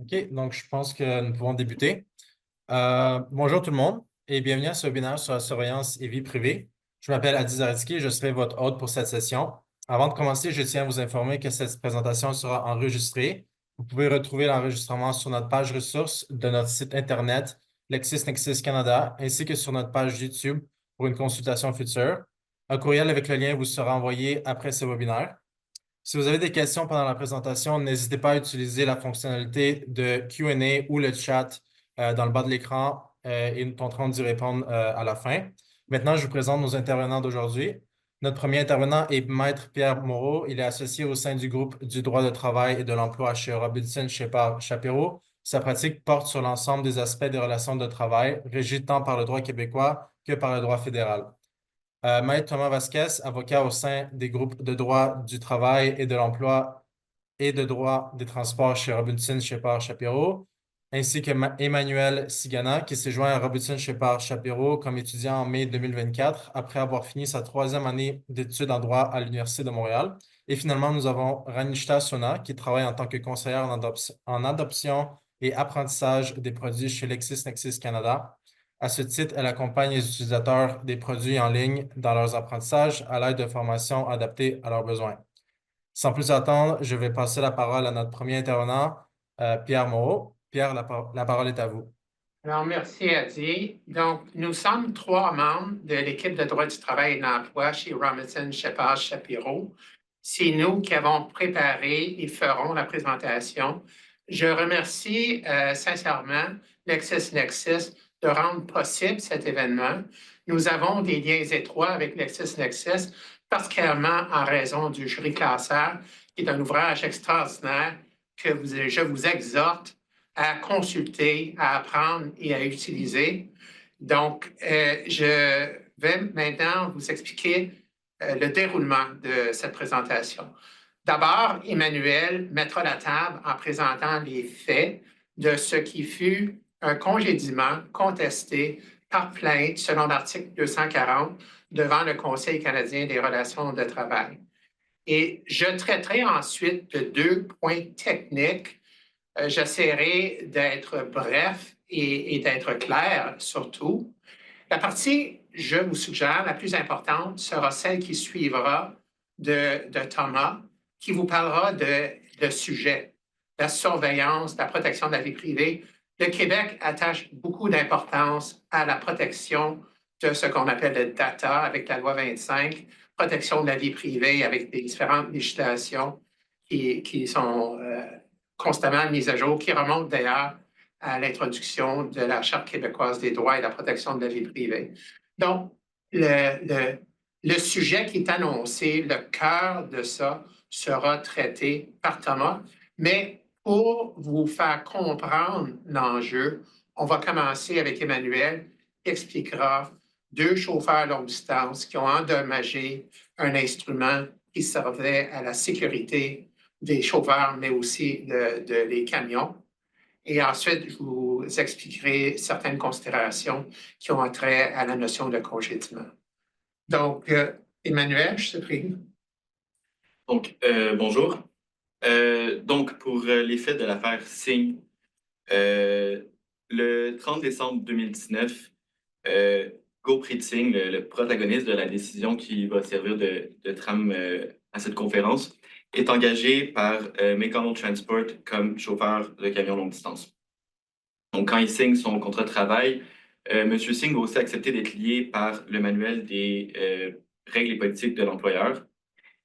OK, donc je pense que nous pouvons débuter. Bonjour tout le monde et bienvenue à ce webinaire sur la surveillance et vie privée. Je m'appelle Adi Zaretzky et je serai votre hôte pour cette session. Avant de commencer, je tiens à vous informer que cette présentation sera enregistrée. Vous pouvez retrouver l'enregistrement sur notre page ressources de notre site Internet LexisNexis Canada ainsi que sur notre page YouTube pour une consultation future. Un courriel avec le lien vous sera envoyé après ce webinaire. Si vous avez des questions pendant la présentation, n'hésitez pas à utiliser la fonctionnalité de Q&A ou le chat dans le bas de l'écran et nous tenterons d'y répondre à la fin. Maintenant, je vous présente nos intervenants d'aujourd'hui. Notre premier intervenant est Maître Pierre Moreau. Il est associé au sein du groupe du droit de travail et de l'emploi chez Robinson Shepard Chapero. Sa pratique porte sur l'ensemble des aspects des relations de travail, régis tant par le droit québécois que par le droit fédéral. Maître Thomas Vasquez, avocat au sein des groupes de droit du travail et de l'emploi et de droit des transports chez Robinson Shepard Chapero, ainsi que Emmanuel Sigana, qui s'est joint à Robinson Shepard Chapero comme étudiant en mai 2024, après avoir fini sa troisième année d'études en droit à l'Université de Montréal. Et finalement, nous avons Ranishta Sona, qui travaille en tant que conseillère en adoption et apprentissage des produits chez LexisNexis Canada. À ce titre, elle accompagne les utilisateurs des produits en ligne dans leurs apprentissages à l'aide de formations adaptées à leurs besoins. Sans plus attendre, je vais passer la parole à notre premier intervenant, Pierre Moreau. Pierre, la parole est à vous. Alors, merci Adi. Donc, nous sommes trois membres de l'équipe de droit du travail et de l'emploi chez Robinson Shepard Chapiro. C'est nous qui avons préparé et ferons la présentation. Je remercie sincèrement LexisNexis de rendre possible cet événement. Nous avons des liens étroits avec LexisNexis, particulièrement en raison du jury classeur, qui est un ouvrage extraordinaire que je vous exhorte à consulter, à apprendre et à utiliser. Donc, je vais maintenant vous expliquer le déroulement de cette présentation. D'abord, Emmanuel mettra la table en présentant les faits de ce qui fut un congédiement contesté par plainte selon l'article 240 devant le Conseil canadien des relations de travail. Et je traiterai ensuite de deux points techniques. J'essaierai d'être bref et d'être clair surtout. La partie, je vous suggère, la plus importante sera celle qui suivra de Thomas, qui vous parlera de sujet, la surveillance, la protection de la vie privée. Le Québec attache beaucoup d'importance à la protection de ce qu'on appelle le data avec la loi 25, protection de la vie privée avec les différentes législations qui sont constamment mises à jour, qui remontent d'ailleurs à l'introduction de la Charte québécoise des droits et de la protection de la vie privée. Donc, le sujet qui est annoncé, le cœur de ça, sera traité par Thomas, mais pour vous faire comprendre l'enjeu, on va commencer avec Emmanuel qui expliquera deux chauffeurs longue distance qui ont endommagé un instrument qui servait à la sécurité des chauffeurs, mais aussi des camions. Et ensuite, je vous expliquerai certaines considérations qui ont trait à la notion de congédiement. Donc, Emmanuel, je te prie. Donc, bonjour. Donc, pour les faits de l'affaire Singh, le 30 décembre 2019, Gurpreet Singh, le protagoniste de la décision qui va servir de trame à cette conférence, est engagé par McConnell Transport comme chauffeur de camion longue distance. Donc, quand il signe son contrat de travail, M. Singh va aussi accepter d'être lié par le manuel des règles et politiques de l'employeur,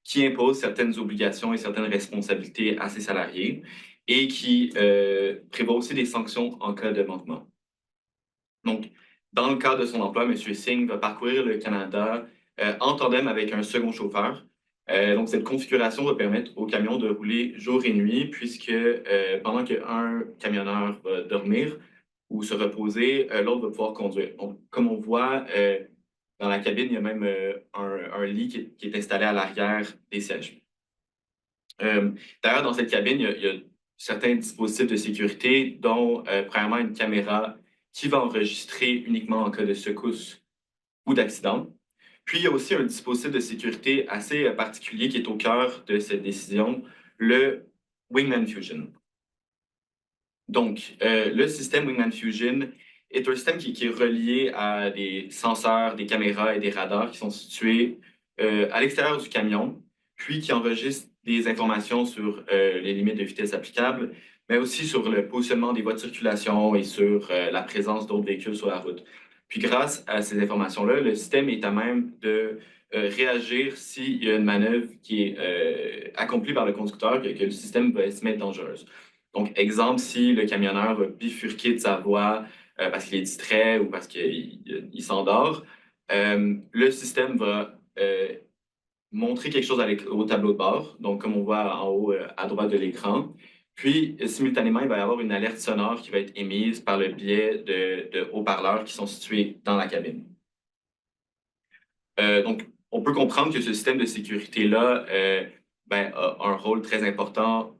qui impose certaines obligations et certaines responsabilités à ses salariés et qui prévoit aussi des sanctions en cas de manquement. Donc, dans le cadre de son emploi, M. Singh va parcourir le Canada en tandem avec un second chauffeur. Donc, cette configuration va permettre au camion de rouler jour et nuit, puisque pendant qu'un camionneur va dormir ou se reposer, l'autre va pouvoir conduire. Donc, comme on voit, dans la cabine, il y a même un lit qui est installé à l'arrière des sièges. D'ailleurs, dans cette cabine, il y a certains dispositifs de sécurité, dont premièrement une caméra qui va enregistrer uniquement en cas de secousse ou d'accident. Puis, il y a aussi un dispositif de sécurité assez particulier qui est au cœur de cette décision, le Wingman Fusion. Donc, le système Wingman Fusion est un système qui est relié à des senseurs, des caméras et des radars qui sont situés à l'extérieur du camion, puis qui enregistrent des informations sur les limites de vitesse applicables, mais aussi sur le positionnement des voies de circulation et sur la présence d'autres véhicules sur la route. Puis grâce à ces informations-là, le système est à même de réagir s'il y a une manœuvre qui est accomplie par le conducteur, que le système va estimer être dangereuse. Donc, exemple, si le camionneur va bifurquer de sa voie parce qu'il est distrait ou parce qu'il s'endort, le système va montrer quelque chose au tableau de bord, donc comme on voit en haut à droite de l'écran. Puis, simultanément, il va y avoir une alerte sonore qui va être émise par le biais de haut-parleurs qui sont situés dans la cabine. Donc, on peut comprendre que ce système de sécurité-là a un rôle très important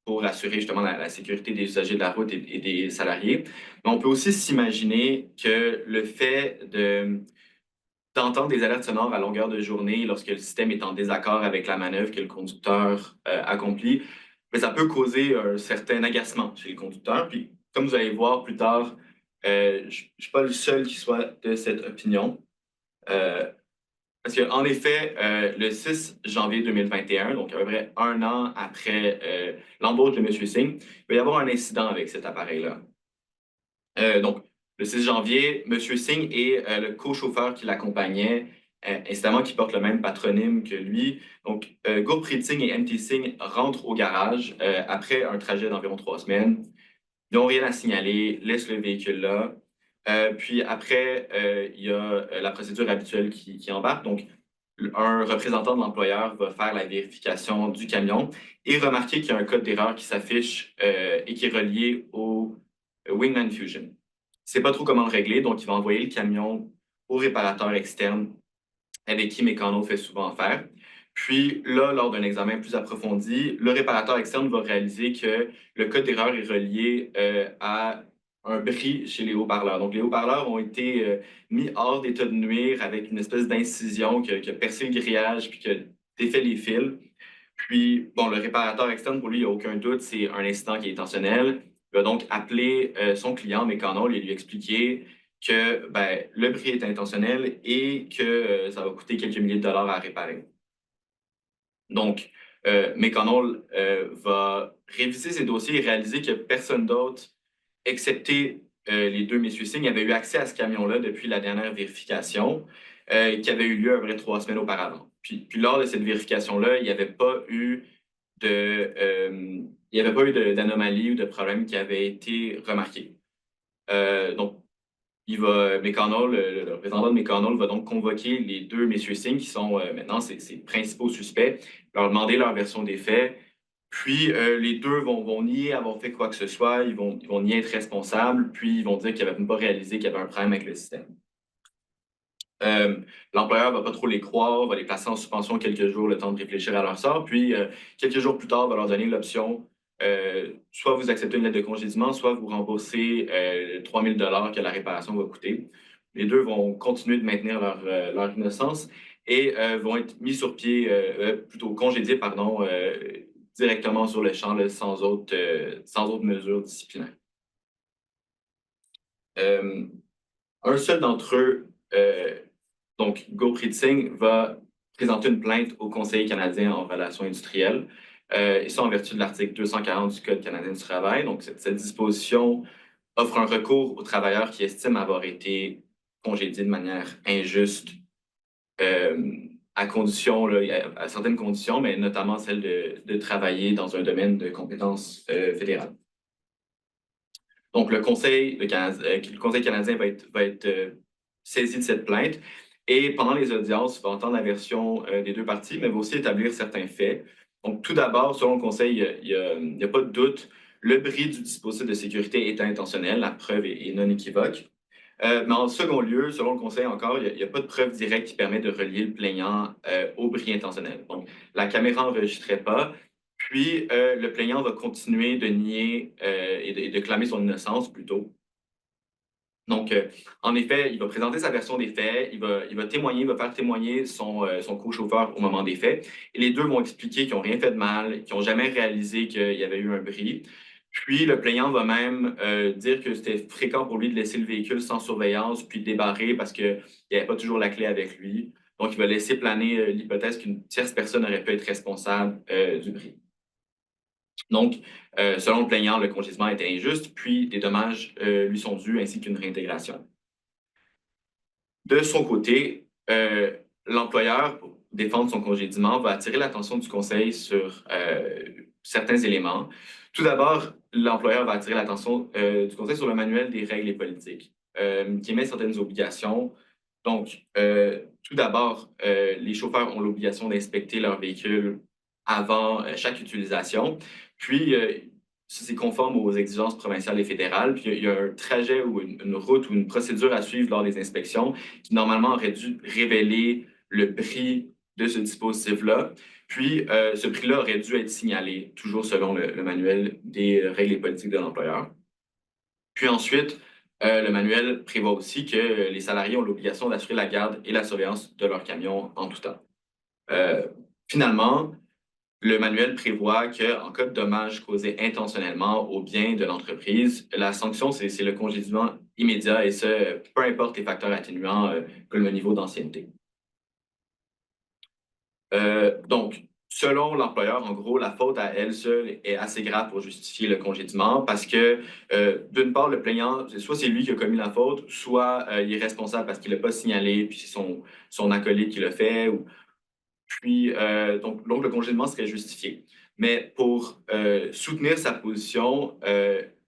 pour assurer justement la sécurité des usagers de la route et des salariés. Mais on peut aussi s'imaginer que le fait d'entendre des alertes sonores à longueur de journée lorsque le système est en désaccord avec la manœuvre que le conducteur accomplit, mais ça peut causer un certain agacement chez le conducteur. Puis, comme vous allez voir plus tard, je ne suis pas le seul qui soit de cette opinion. Parce qu'en effet, le 6 janvier 2021, donc à peu près un an après l'embauche de M. Singh, il va y avoir un incident avec cet appareil-là. Donc, le 6 janvier, M. Singh et le co-chauffeur qui l'accompagnait, incidemment qui porte le même patronyme que lui, donc Gurpreet Singh et MT Singh rentrent au garage après un trajet d'environ 3 semaines. Ils n'ont rien à signaler, laissent le véhicule là. Puis après, il y a la procédure habituelle qui embarque. Donc, un représentant de l'employeur va faire la vérification du camion et remarquer qu'il y a un code d'erreur qui s'affiche et qui est relié au Wingman Fusion. Il ne sait pas trop comment le régler, donc il va envoyer le camion au réparateur externe avec qui Meccano fait souvent affaire. Puis là, lors d'un examen plus approfondi, le réparateur externe va réaliser que le code d'erreur est relié à un bris chez les haut-parleurs. Donc, les haut-parleurs ont été mis hors d'état de nuire avec une espèce d'incision qui a percé le grillage puis qui a défait les fils. Puis, bon, le réparateur externe, pour lui, il n'y a aucun doute, c'est un incident qui est intentionnel. Il va donc appeler son client, Meccano, et lui expliquer que le bris est intentionnel et que ça va coûter quelques milliers de dollars à réparer. Donc, McConnell va réviser ses dossiers et réaliser que personne d'autre, excepté les deux messieurs Singh, avait eu accès à ce camion-là depuis la dernière vérification qui avait eu lieu à peu près 3 semaines auparavant. Puis lors de cette vérification-là, il n'y avait pas eu d'anomalie ou de problème qui avait été remarqué. Donc, McConnell, le représentant de McConnell va donc convoquer les deux messieurs Singh, qui sont maintenant ses principaux suspects, leur demander leur version des faits. Puis les deux vont nier avoir fait quoi que ce soit, ils vont nier être responsables, puis ils vont dire qu'ils n'avaient même pas réalisé qu'il y avait un problème avec le système. L'employeur ne va pas trop les croire, va les placer en suspension quelques jours, le temps de réfléchir à leur sort, puis quelques jours plus tard, va leur donner l'option soit vous acceptez une lettre de congédiement, soit vous remboursez 3 000 $ que la réparation va coûter. Les deux vont continuer de maintenir leur innocence et vont être mis sur pied, plutôt congédiés, pardon, directement sur le champ, là, sans autre mesure disciplinaire. Un seul d'entre eux, donc Gurpreet Singh, va présenter une plainte au Conseil canadien en relations industrielles. Et ça en vertu de l'article 240 du Code canadien du travail. Donc, cette disposition offre un recours aux travailleurs qui estiment avoir été congédiés de manière injuste à certaines conditions, mais notamment celle de travailler dans un domaine de compétences fédérales. Donc, le Conseil canadien va être saisi de cette plainte et pendant les audiences, va entendre la version des deux parties, mais va aussi établir certains faits. Donc, tout d'abord, selon le Conseil, il n'y a pas de doute, le bris du dispositif de sécurité est intentionnel, la preuve est non équivoque. Mais en second lieu, selon le Conseil encore, il n'y a pas de preuve directe qui permet de relier le plaignant au bris intentionnel. Donc, la caméra n'enregistrait pas, puis le plaignant va continuer de nier et de clamer son innocence plutôt. Donc, en effet, il va présenter sa version des faits, il va témoigner, il va faire témoigner son co-chauffeur au moment des faits. Et les deux vont expliquer qu'ils n'ont rien fait de mal, qu'ils n'ont jamais réalisé qu'il y avait eu un bris. Puis, le plaignant va même dire que c'était fréquent pour lui de laisser le véhicule sans surveillance, puis de débarrer parce qu'il n'y avait pas toujours la clé avec lui. Donc, il va laisser planer l'hypothèse qu'une tierce personne aurait pu être responsable du bris. Donc, selon le plaignant, le congédiement était injuste, puis des dommages lui sont dus ainsi qu'une réintégration. De son côté, l'employeur, pour défendre son congédiement, va attirer l'attention du conseil sur certains éléments. Tout d'abord, l'employeur va attirer l'attention du conseil sur le manuel des règles et politiques, qui émet certaines obligations. Donc, tout d'abord, les chauffeurs ont l'obligation d'inspecter leur véhicule avant chaque utilisation. Puis, ça, c'est conforme aux exigences provinciales et fédérales. Puis, il y a un trajet ou une route ou une procédure à suivre lors des inspections qui, normalement, aurait dû révéler le prix de ce dispositif-là. Puis, ce prix-là aurait dû être signalé, toujours selon le manuel des règles et politiques de l'employeur. Puis ensuite, le manuel prévoit aussi que les salariés ont l'obligation d'assurer la garde et la surveillance de leur camion en tout temps. Finalement, le manuel prévoit qu'en cas de dommages causés intentionnellement aux biens de l'entreprise, la sanction, c'est le congédiement immédiat et ce, peu importe les facteurs atténuants comme le niveau d'ancienneté. Donc, selon l'employeur, en gros, la faute à elle seule est assez grave pour justifier le congédiement parce que, d'une part, le plaignant, soit c'est lui qui a commis la faute, soit il est responsable parce qu'il n'a pas signalé, puis c'est son acolyte qui l'a fait. Puis, donc, le congédiement serait justifié. Mais pour soutenir sa position,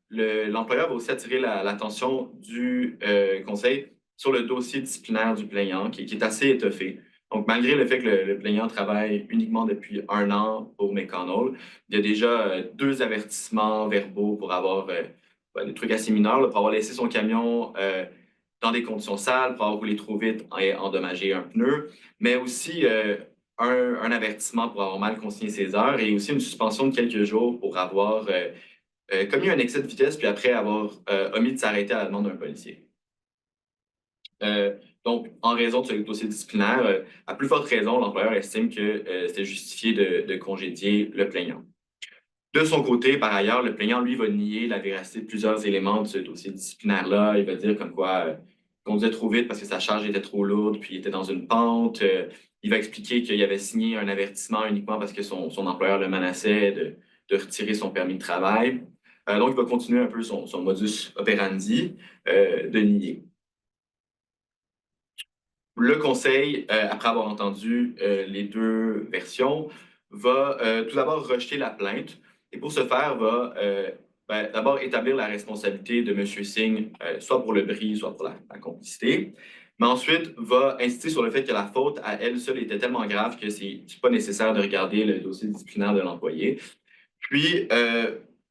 l'employeur va aussi attirer l'attention du conseil sur le dossier disciplinaire du plaignant, qui est assez étoffé. Donc, malgré le fait que le plaignant travaille uniquement depuis 1 an pour McConnell, il y a déjà 2 avertissements verbaux pour avoir des trucs assez mineurs, là, pour avoir laissé son camion dans des conditions sales, pour avoir roulé trop vite et endommagé un pneu, mais aussi un avertissement pour avoir mal consigné ses heures et aussi une suspension de quelques jours pour avoir commis un excès de vitesse puis après avoir omis de s'arrêter à la demande d'un policier. Donc, en raison de ce dossier disciplinaire, à plus forte raison, l'employeur estime que c'était justifié de congédier le plaignant. De son côté, par ailleurs, le plaignant, lui, va nier la véracité de plusieurs éléments de ce dossier disciplinaire-là. Il va dire comme quoi il conduisait trop vite parce que sa charge était trop lourde, puis il était dans une pente. Il va expliquer qu'il avait signé un avertissement uniquement parce que son employeur le menaçait de retirer son permis de travail. Donc, il va continuer un peu son modus operandi de nier. Le conseil, après avoir entendu les 2 versions, va tout d'abord rejeter la plainte et pour ce faire, va d'abord établir la responsabilité de M. Singh, soit pour le bris, soit pour la complicité, mais ensuite va insister sur le fait que la faute à elle seule était tellement grave que c'est pas nécessaire de regarder le dossier disciplinaire de l'employé. Puis,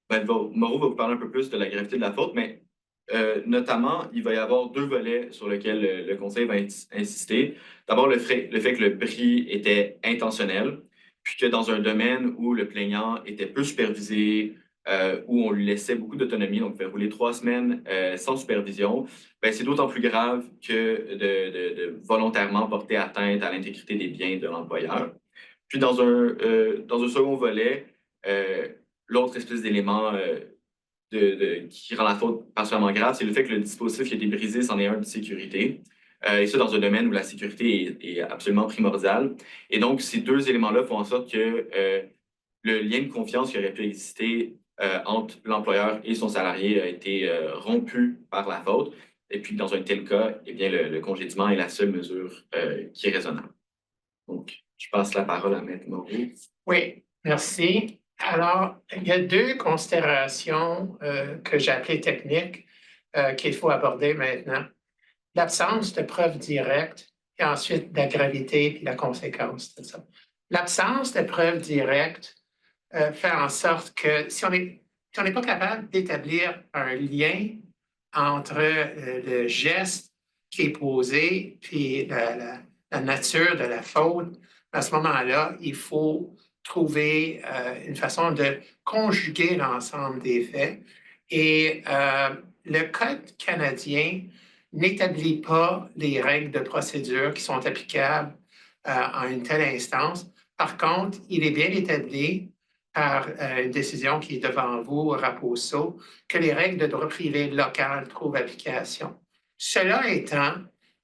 Moreau va vous parler un peu plus de la gravité de la faute, mais notamment, il va y avoir 2 volets sur lesquels le conseil va insister. D'abord, le fait que le bris était intentionnel, puis que dans un domaine où le plaignant était peu supervisé, où on lui laissait beaucoup d'autonomie, donc faire rouler 3 semaines sans supervision, ben, c'est d'autant plus grave que de volontairement porter atteinte à l'intégrité des biens de l'employeur. Puis dans un second volet, l'autre espèce d'élément qui rend la faute particulièrement grave, c'est le fait que le dispositif qui a été brisé, c'en est un de sécurité. Et ça, dans un domaine où la sécurité est absolument primordiale. Et donc, ces 2 éléments-là font en sorte que le lien de confiance qui aurait pu exister entre l'employeur et son salarié a été rompu par la faute. Et puis, dans un tel cas, eh bien, le congédiement est la seule mesure qui est raisonnable. Donc, je passe la parole à Maître Moreau. Oui, merci. Alors, il y a 2 considérations que j'ai appelées techniques qu'il faut aborder maintenant. L'absence de preuves directes et ensuite la gravité et la conséquence de ça. L'absence de preuves directes fait en sorte que si on n'est pas capable d'établir un lien entre le geste qui est posé puis la nature de la faute, à ce moment-là, il faut trouver une façon de conjuguer l'ensemble des faits. Et le Code canadien n'établit pas les règles de procédure qui sont applicables à une telle instance. Par contre, il est bien établi par une décision qui est devant vous, Raposo, que les règles de droit privé local trouvent application. Cela étant,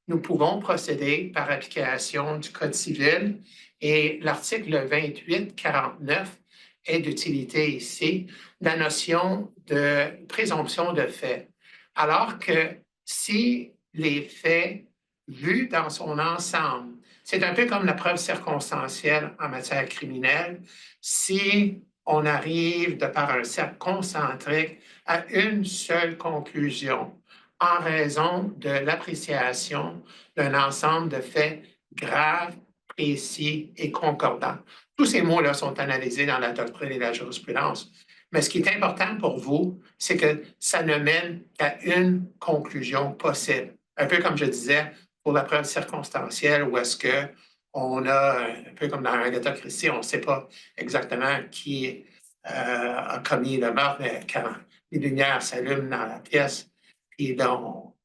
nous pouvons procéder par application du Code civil et l'article 2849 est d'utilité ici, la notion de présomption de fait. Alors que si les faits vus dans son ensemble, c'est un peu comme la preuve circonstancielle en matière criminelle, si on arrive de par un cercle concentrique à une seule conclusion en raison de l'appréciation d'un ensemble de faits graves, précis et concordants. Tous ces mots-là sont analysés dans la doctrine et la jurisprudence. Mais ce qui est important pour vous, c'est que ça ne mène qu'à une conclusion possible. Un peu comme je disais, pour la preuve circonstancielle, où est-ce qu'on a, un peu comme dans Agatha Christie, on ne sait pas exactement qui a commis le meurtre, mais quand les lumières s'allument dans la pièce, et donc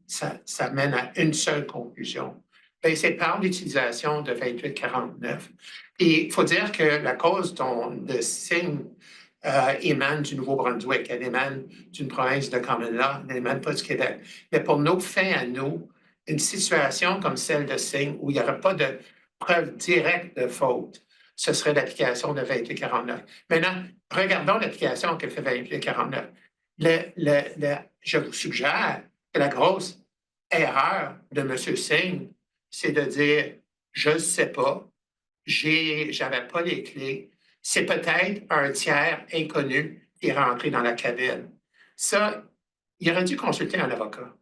ça mène à une seule conclusion. Bien, c'est par l'utilisation de 2849. Et il faut dire que la cause de signe émane du Nouveau-Brunswick, elle émane d'une province de Common Law, elle n'émane pas du Québec. Mais pour nos fins à nous, une situation comme celle de Signe, où il n'y aurait pas de preuve directe de faute, ce serait l'application de 2849. Maintenant, regardons l'application que fait 2849. Je vous suggère que la grosse erreur de M. Singh, c'est de dire je ne sais pas, j'avais pas les clés, c'est peut-être un tiers inconnu qui est rentré dans la cabine. Ça, il aurait dû consulter un avocat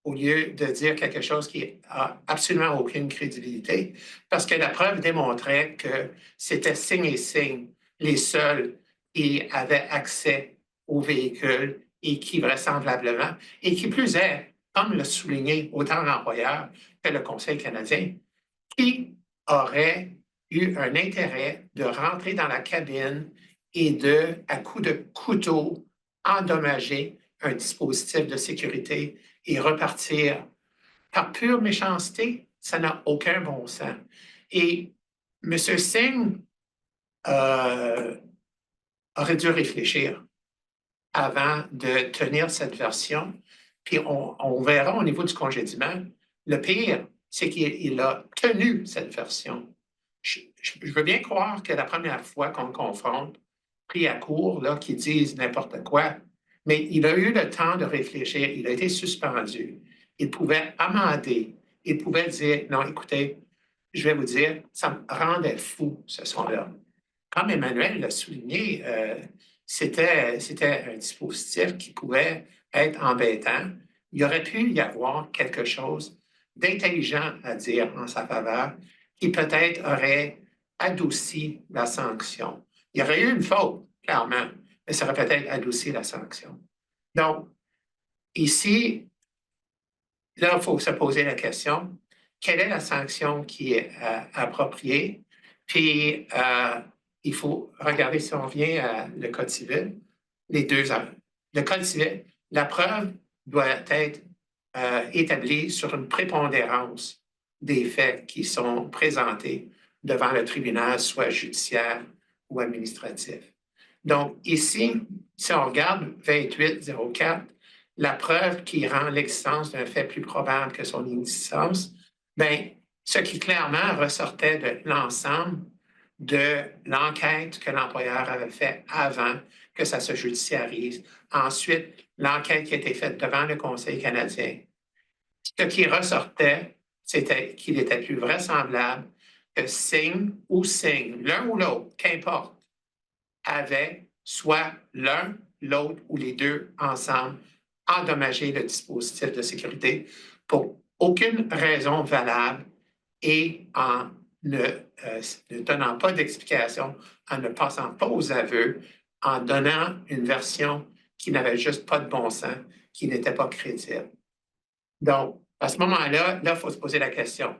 au lieu de dire quelque chose qui n'a absolument aucune crédibilité, parce que la preuve démontrait que c'était Singh et Singh les seuls qui avaient accès au véhicule et qui vraisemblablement, et qui plus est, comme l'a souligné autant l'employeur que le Conseil canadien, qui aurait eu un intérêt de rentrer dans la cabine et de, à coups de couteau, endommager un dispositif de sécurité et repartir. Par pure méchanceté, ça n'a aucun bon sens. Et M. Singh aurait dû réfléchir avant de tenir cette version. Puis on verra au niveau du congédiement. Le pire, c'est qu'il a tenu cette version. Je veux bien croire que la première fois qu'on le confronte, pris à court, là, qu'ils disent n'importe quoi, mais il a eu le temps de réfléchir, il a été suspendu, il pouvait amender, il pouvait dire, non, écoutez, je vais vous dire, ça me rendait fou, ce son-là. Comme Emmanuel l'a souligné, c'était un dispositif qui pouvait être embêtant. Il aurait pu y avoir quelque chose d'intelligent à dire en sa faveur qui peut-être aurait adouci la sanction. Il y aurait eu une faute, clairement, mais ça aurait peut-être adouci la sanction. Donc, ici, là, il faut se poser la question, quelle est la sanction qui est appropriée? Puis, il faut regarder si on vient à le Code civil, les deux ans. Le Code civil, la preuve doit être établie sur une prépondérance des faits qui sont présentés devant le tribunal, soit judiciaire ou administratif. Donc, ici, si on regarde 2804, la preuve qui rend l'existence d'un fait plus probable que son inexistence, bien, ce qui clairement ressortait de l'ensemble de l'enquête que l'employeur avait faite avant que ça se judiciarise. Ensuite, l'enquête qui a été faite devant le Conseil canadien. Ce qui ressortait, c'était qu'il était plus vraisemblable que Singh ou Singh, l'un ou l'autre, qu'importe, avait soit l'un, l'autre ou les deux ensemble endommagé le dispositif de sécurité pour aucune raison valable et en ne donnant pas d'explication, en ne passant pas aux aveux, en donnant une version qui n'avait juste pas de bon sens, qui n'était pas crédible. Donc, à ce moment-là, il faut se poser la question.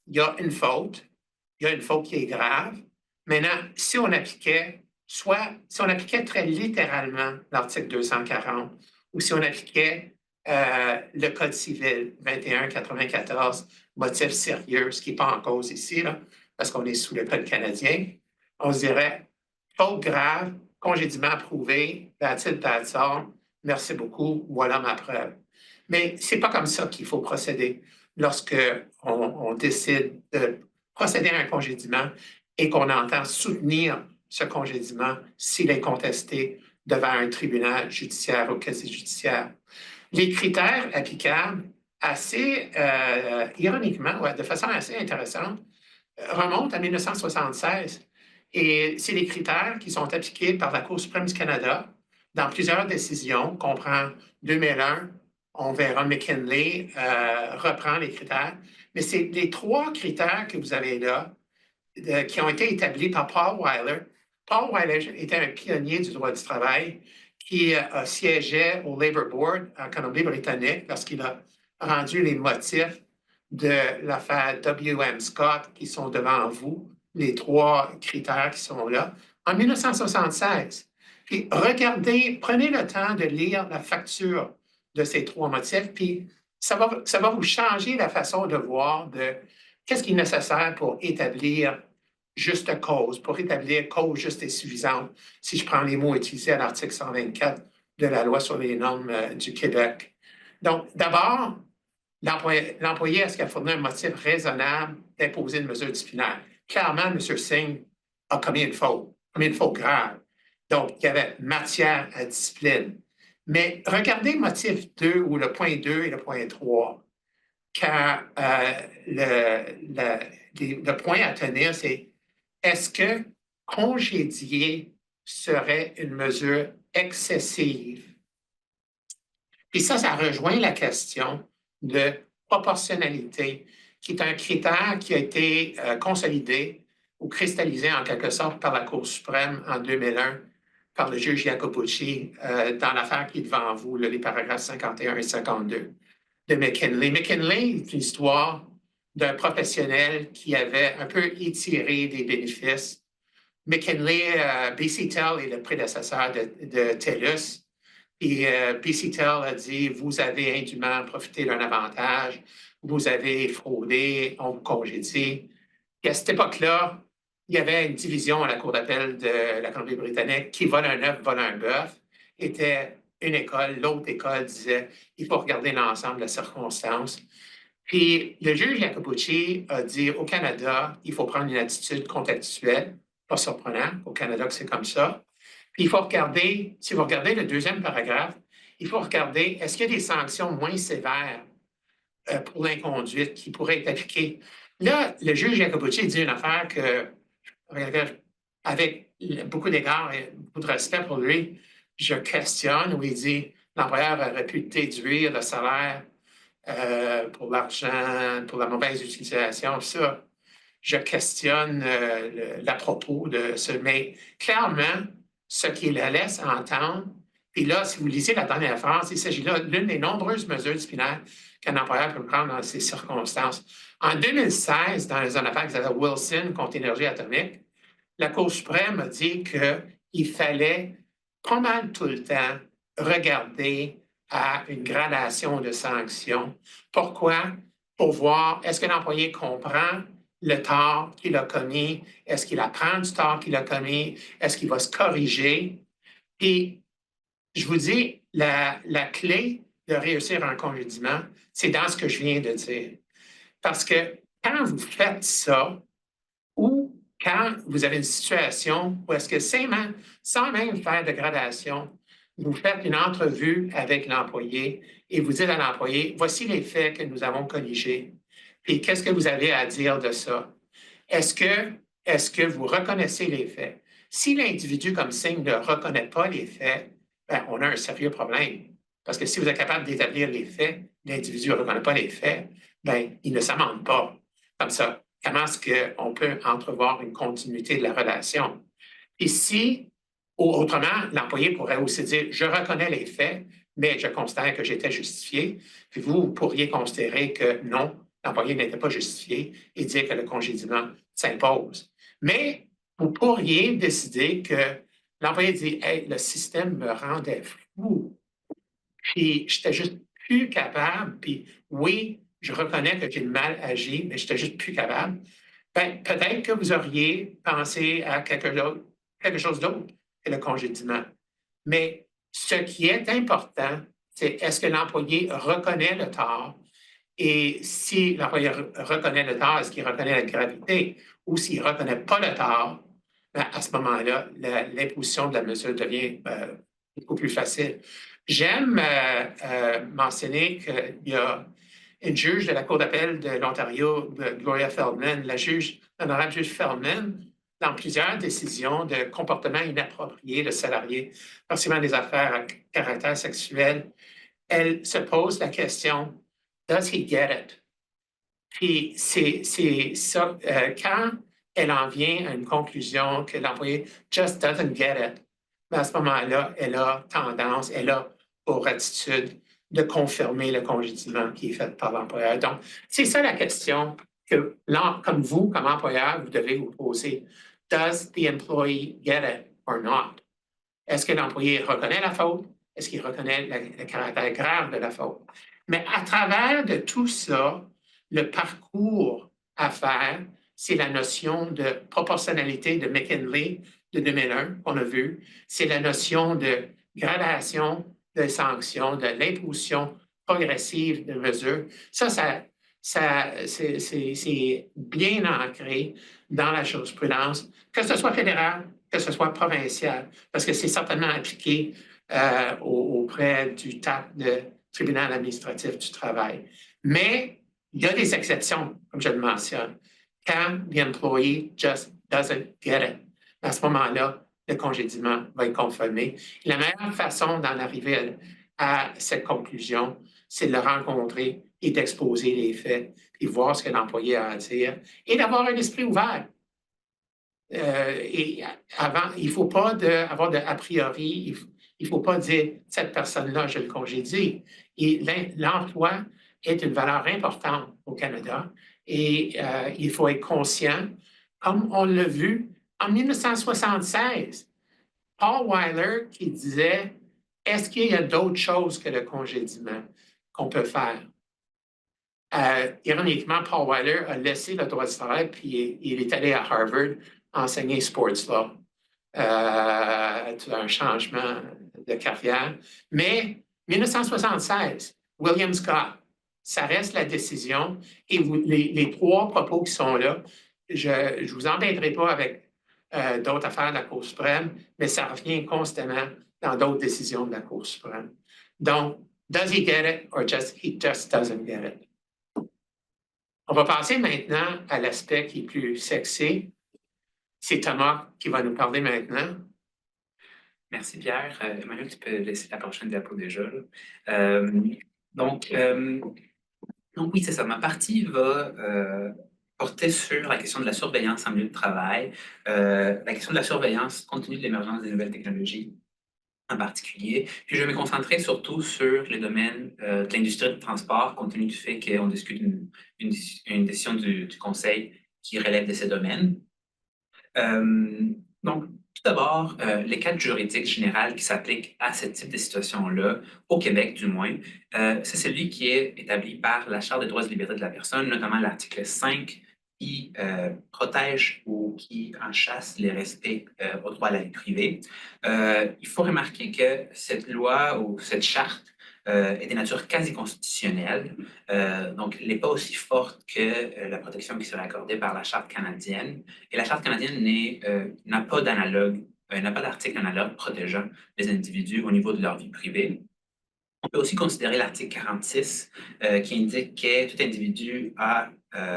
Il y a une faute qui est grave. Maintenant, si on appliquait très littéralement l'article 240 ou si on appliquait le Code civil 2194, motif sérieux, ce qui n'est pas en cause ici, là, parce qu'on est sous le Code canadien, on se dirait, faute grave, congédiement approuvé, that's it, that's all. Merci beaucoup, voilà ma preuve. Mais c'est pas comme ça qu'il faut procéder lorsque on décide de procéder à un congédiement et qu'on entend soutenir ce congédiement s'il est contesté devant un tribunal judiciaire ou quasi-judiciaire. Les critères applicables, assez ironiquement, de façon assez intéressante, remontent à 1976. Et c'est les critères qui sont appliqués par la Cour suprême du Canada dans plusieurs décisions, comprend 2001, on verra McKinley reprend les critères, mais c'est les 3 critères que vous avez là qui ont été établis par Paul Weiler. Paul Weiler était un pionnier du droit du travail qui siégeait au Labour Board en Colombie-Britannique lorsqu'il a rendu les motifs de l'affaire W.M. Scott qui sont devant vous, les 3 critères qui sont là, en 1976. Puis regardez, prenez le temps de lire la facture de ces 3 motifs, puis ça va vous changer la façon de voir de qu'est-ce qui est nécessaire pour établir juste cause, pour établir cause juste et suffisante, si je prends les mots utilisés à l'article 124 de la Loi sur les normes du Québec. Donc, d'abord, l'employé, est-ce qu'il a fourni un motif raisonnable d'imposer une mesure disciplinaire? Clairement, M. Singh a commis une faute grave. Donc, il y avait matière à discipline. Mais regardez le motif 2 ou le point 2 et le point 3, car le point à tenir, c'est est-ce que congédier serait une mesure excessive? Puis ça rejoint la question de proportionnalité, qui est un critère qui a été consolidé ou cristallisé en quelque sorte par la Cour suprême en 2001 par le juge Iacobucci dans l'affaire qui est devant vous, les paragraphes 51 et 52 de McKinley. McKinley est une histoire d'un professionnel qui avait un peu étiré des bénéfices. McKinley, B.C. Tell est le prédécesseur de TELUS. Et B.C. Tell a dit, vous avez indûment profité d'un avantage, vous avez fraudé, on vous congédie. Et à cette époque-là, il y avait une division à la Cour d'appel de la Colombie-Britannique qui vole un œuf, vole un bœuf. Était une école, l'autre école disait, il faut regarder l'ensemble des circonstances. Puis le juge Iacobucci a dit, au Canada, il faut prendre une attitude contextuelle, pas surprenant, au Canada que c'est comme ça. Puis il faut regarder, si vous regardez le 2e paragraphe, il faut regarder, est-ce qu'il y a des sanctions moins sévères pour l'inconduite qui pourraient être appliquées? Là, le juge Iacobucci dit une affaire que, avec beaucoup d'égard et beaucoup de respect pour lui, je questionne, où il dit l'employeur aurait pu déduire le salaire pour l'argent, pour la mauvaise utilisation, ça. Je questionne l'à propos de ce, mais clairement, ce qu'il laisse entendre, et là, si vous lisez la dernière phrase, il s'agit là d'une des nombreuses mesures disciplinaires qu'un employeur peut prendre dans ces circonstances. En 2016, dans une affaire qui s'appelle Wilson contre énergie atomique, la Cour suprême a dit qu'il fallait pas mal tout le temps regarder à une gradation de sanctions. Pourquoi? Pour voir est-ce que l'employé comprend le tort qu'il a commis, est-ce qu'il apprend du tort qu'il a commis, est-ce qu'il va se corriger. Et je vous dis, la clé de réussir un congédiement, c'est dans ce que je viens de dire. Parce que quand vous faites ça, ou quand vous avez une situation où est-ce que sans même faire de gradation, vous faites une entrevue avec l'employé et vous dites à l'employé, voici les faits que nous avons corrigés. Et qu'est-ce que vous avez à dire de ça? Est-ce que vous reconnaissez les faits? Si l'individu comme Singh ne reconnaît pas les faits, bien, on a un sérieux problème. Parce que si vous êtes capable d'établir les faits, l'individu ne reconnaît pas les faits, bien, il ne s'amende pas. Comme ça, comment est-ce qu'on peut entrevoir une continuité de la relation? Et si, autrement, l'employé pourrait aussi dire, je reconnais les faits, mais je constate que j'étais justifié. Puis vous pourriez considérer que non, l'employé n'était pas justifié et dire que le congédiement s'impose. Mais vous pourriez décider que l'employé dit, hey, le système me rendait fou. Puis j'étais juste plus capable. Puis oui, je reconnais que j'ai mal agi, mais j'étais juste plus capable. Ben, peut-être que vous auriez pensé à quelque quelque chose d'autre que le congédiement. Mais ce qui est important, c'est est-ce que l'employé reconnaît le tort et si l'employé reconnaît le tort, est-ce qu'il reconnaît la gravité ou s'il ne reconnaît pas le tort, ben, à ce moment-là, l'imposition de la mesure devient beaucoup plus facile. J'aime mentionner qu'il y a une juge de la Cour d'appel de l'Ontario, Gloria Feldman, l'honorable juge Feldman, dans plusieurs décisions de comportement inapproprié de salariés, particulièrement des affaires à caractère sexuel, elle se pose la question, does he get it? Puis c'est ça, quand elle en vient à une conclusion que l'employé just doesn't get it, ben à ce moment-là, elle a tendance, elle a pour attitude de confirmer le congédiement qui est fait par l'employeur. Donc, c'est ça la question que, comme vous, comme employeur, vous devez vous poser. Does the employee get it or not? Est-ce que l'employé reconnaît la faute? Est-ce qu'il reconnaît le caractère grave de la faute? Mais à travers de tout ça, le parcours à faire, c'est la notion de proportionnalité de McKinley de 2001 qu'on a vu. C'est la notion de gradation de sanctions, de l'imposition progressive de mesures. Ça c'est bien ancré dans la jurisprudence, que ce soit fédéral, que ce soit provincial, parce que c'est certainement appliqué auprès du TAP, de Tribunal administratif du travail. Mais il y a des exceptions, comme je le mentionne. Quand the employee just doesn't get it, à ce moment-là, le congédiement va être confirmé. La meilleure façon d'en arriver à cette conclusion, c'est de le rencontrer et d'exposer les faits, et voir ce que l'employé a à dire, et d'avoir un esprit ouvert. Et avant, il ne faut pas avoir de a priori, il ne faut pas dire cette personne-là, je le congédie. L'emploi est une valeur importante au Canada et il faut être conscient, comme on l'a vu en 1976, Paul Weiler qui disait est-ce qu'il y a d'autres choses que le congédiement qu'on peut faire? Ironiquement, Paul Weiler a laissé le droit du travail puis il est allé à Harvard enseigner sports law. Un changement de carrière. Mais 1976, William Scott, ça reste la décision. Et les trois propos qui sont là, je ne vous embêterai pas avec d'autres affaires de la Cour suprême, mais ça revient constamment dans d'autres décisions de la Cour suprême. Donc, does he get it or he just doesn't get it? On va passer maintenant à l'aspect qui est plus sexy. C'est Thomas qui va nous parler maintenant. Merci Pierre. Emmanuel, tu peux laisser la prochaine diapo déjà. Donc oui, c'est ça. Ma partie va porter sur la question de la surveillance en milieu de travail, la question de la surveillance compte tenu de l'émergence des nouvelles technologies en particulier. Puis je vais me concentrer surtout sur les domaines de l'industrie du transport, compte tenu du fait qu'on discute une décision du Conseil qui relève de ces domaines. Donc, tout d'abord, les cadres juridiques généraux qui s'appliquent à ce type de situation-là, au Québec du moins, c'est celui qui est établi par la Charte des droits et libertés de la personne, notamment l'article 5, qui protège ou qui enchâsse les respects au droit à la vie privée. Il faut remarquer que cette loi ou cette charte est de nature quasi constitutionnelle, donc elle n'est pas aussi forte que la protection qui serait accordée par la Charte canadienne. Et la Charte canadienne n'a pas d'analogue, n'a pas d'article analogue protégeant les individus au niveau de leur vie privée. On peut aussi considérer l'article 46 qui indique que tout individu a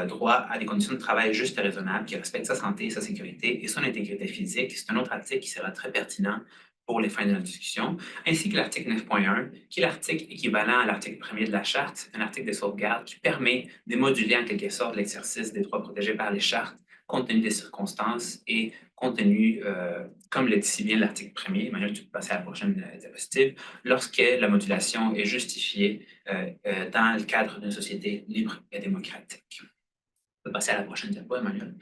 droit à des conditions de travail justes et raisonnables, qui respectent sa santé, sa sécurité et son intégrité physique. C'est un autre article qui sera très pertinent pour les fins de la discussion, ainsi que l'article 9.1, qui est l'article équivalent à l'article 1er de la Charte, un article de sauvegarde qui permet de moduler en quelque sorte l'exercice des droits protégés par les chartes, compte tenu des circonstances et compte tenu, comme le dit si bien l'article 1er, Emmanuel, tu peux passer à la prochaine diapositive, lorsque la modulation est justifiée dans le cadre d'une société libre et démocratique. On peut passer à la prochaine diapo, Emmanuel.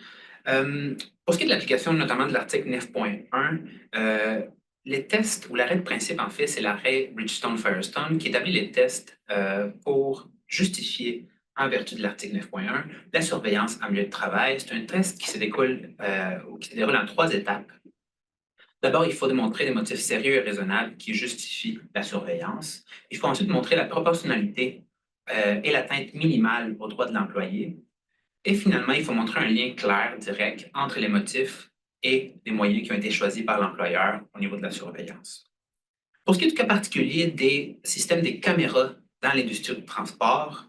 Pour ce qui est de l'application notamment de l'article 9.1, les tests, ou l'arrêt de principe, en fait, c'est l'arrêt Bridgestone-Firestone qui établit les tests pour justifier, en vertu de l'article 9.1, la surveillance en milieu de travail. C'est un test qui se déroule en 3 étapes. D'abord, il faut démontrer des motifs sérieux et raisonnables qui justifient la surveillance. Il faut ensuite montrer la proportionnalité et l'atteinte minimale aux droits de l'employé. Et finalement, il faut montrer un lien clair, direct, entre les motifs et les moyens qui ont été choisis par l'employeur au niveau de la surveillance. Pour ce qui est du cas particulier des systèmes des caméras dans l'industrie du transport,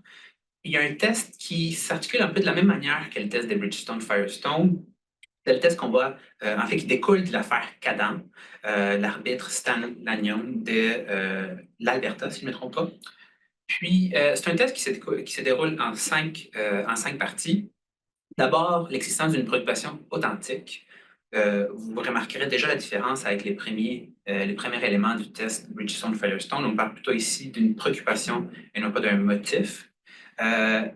il y a un test qui s'articule un peu de la même manière que le test des Bridgestone-Firestone. C'est le test qu'on voit, en fait, qui découle de l'affaire Cadan, l'arbitre Stan Lanyon de l'Alberta, si je ne me trompe pas. Puis, c'est un test qui se déroule en cinq parties. D'abord, l'existence d'une préoccupation authentique. Vous remarquerez déjà la différence avec les premiers éléments du test Bridgestone-Firestone. On parle plutôt ici d'une préoccupation et non pas d'un motif.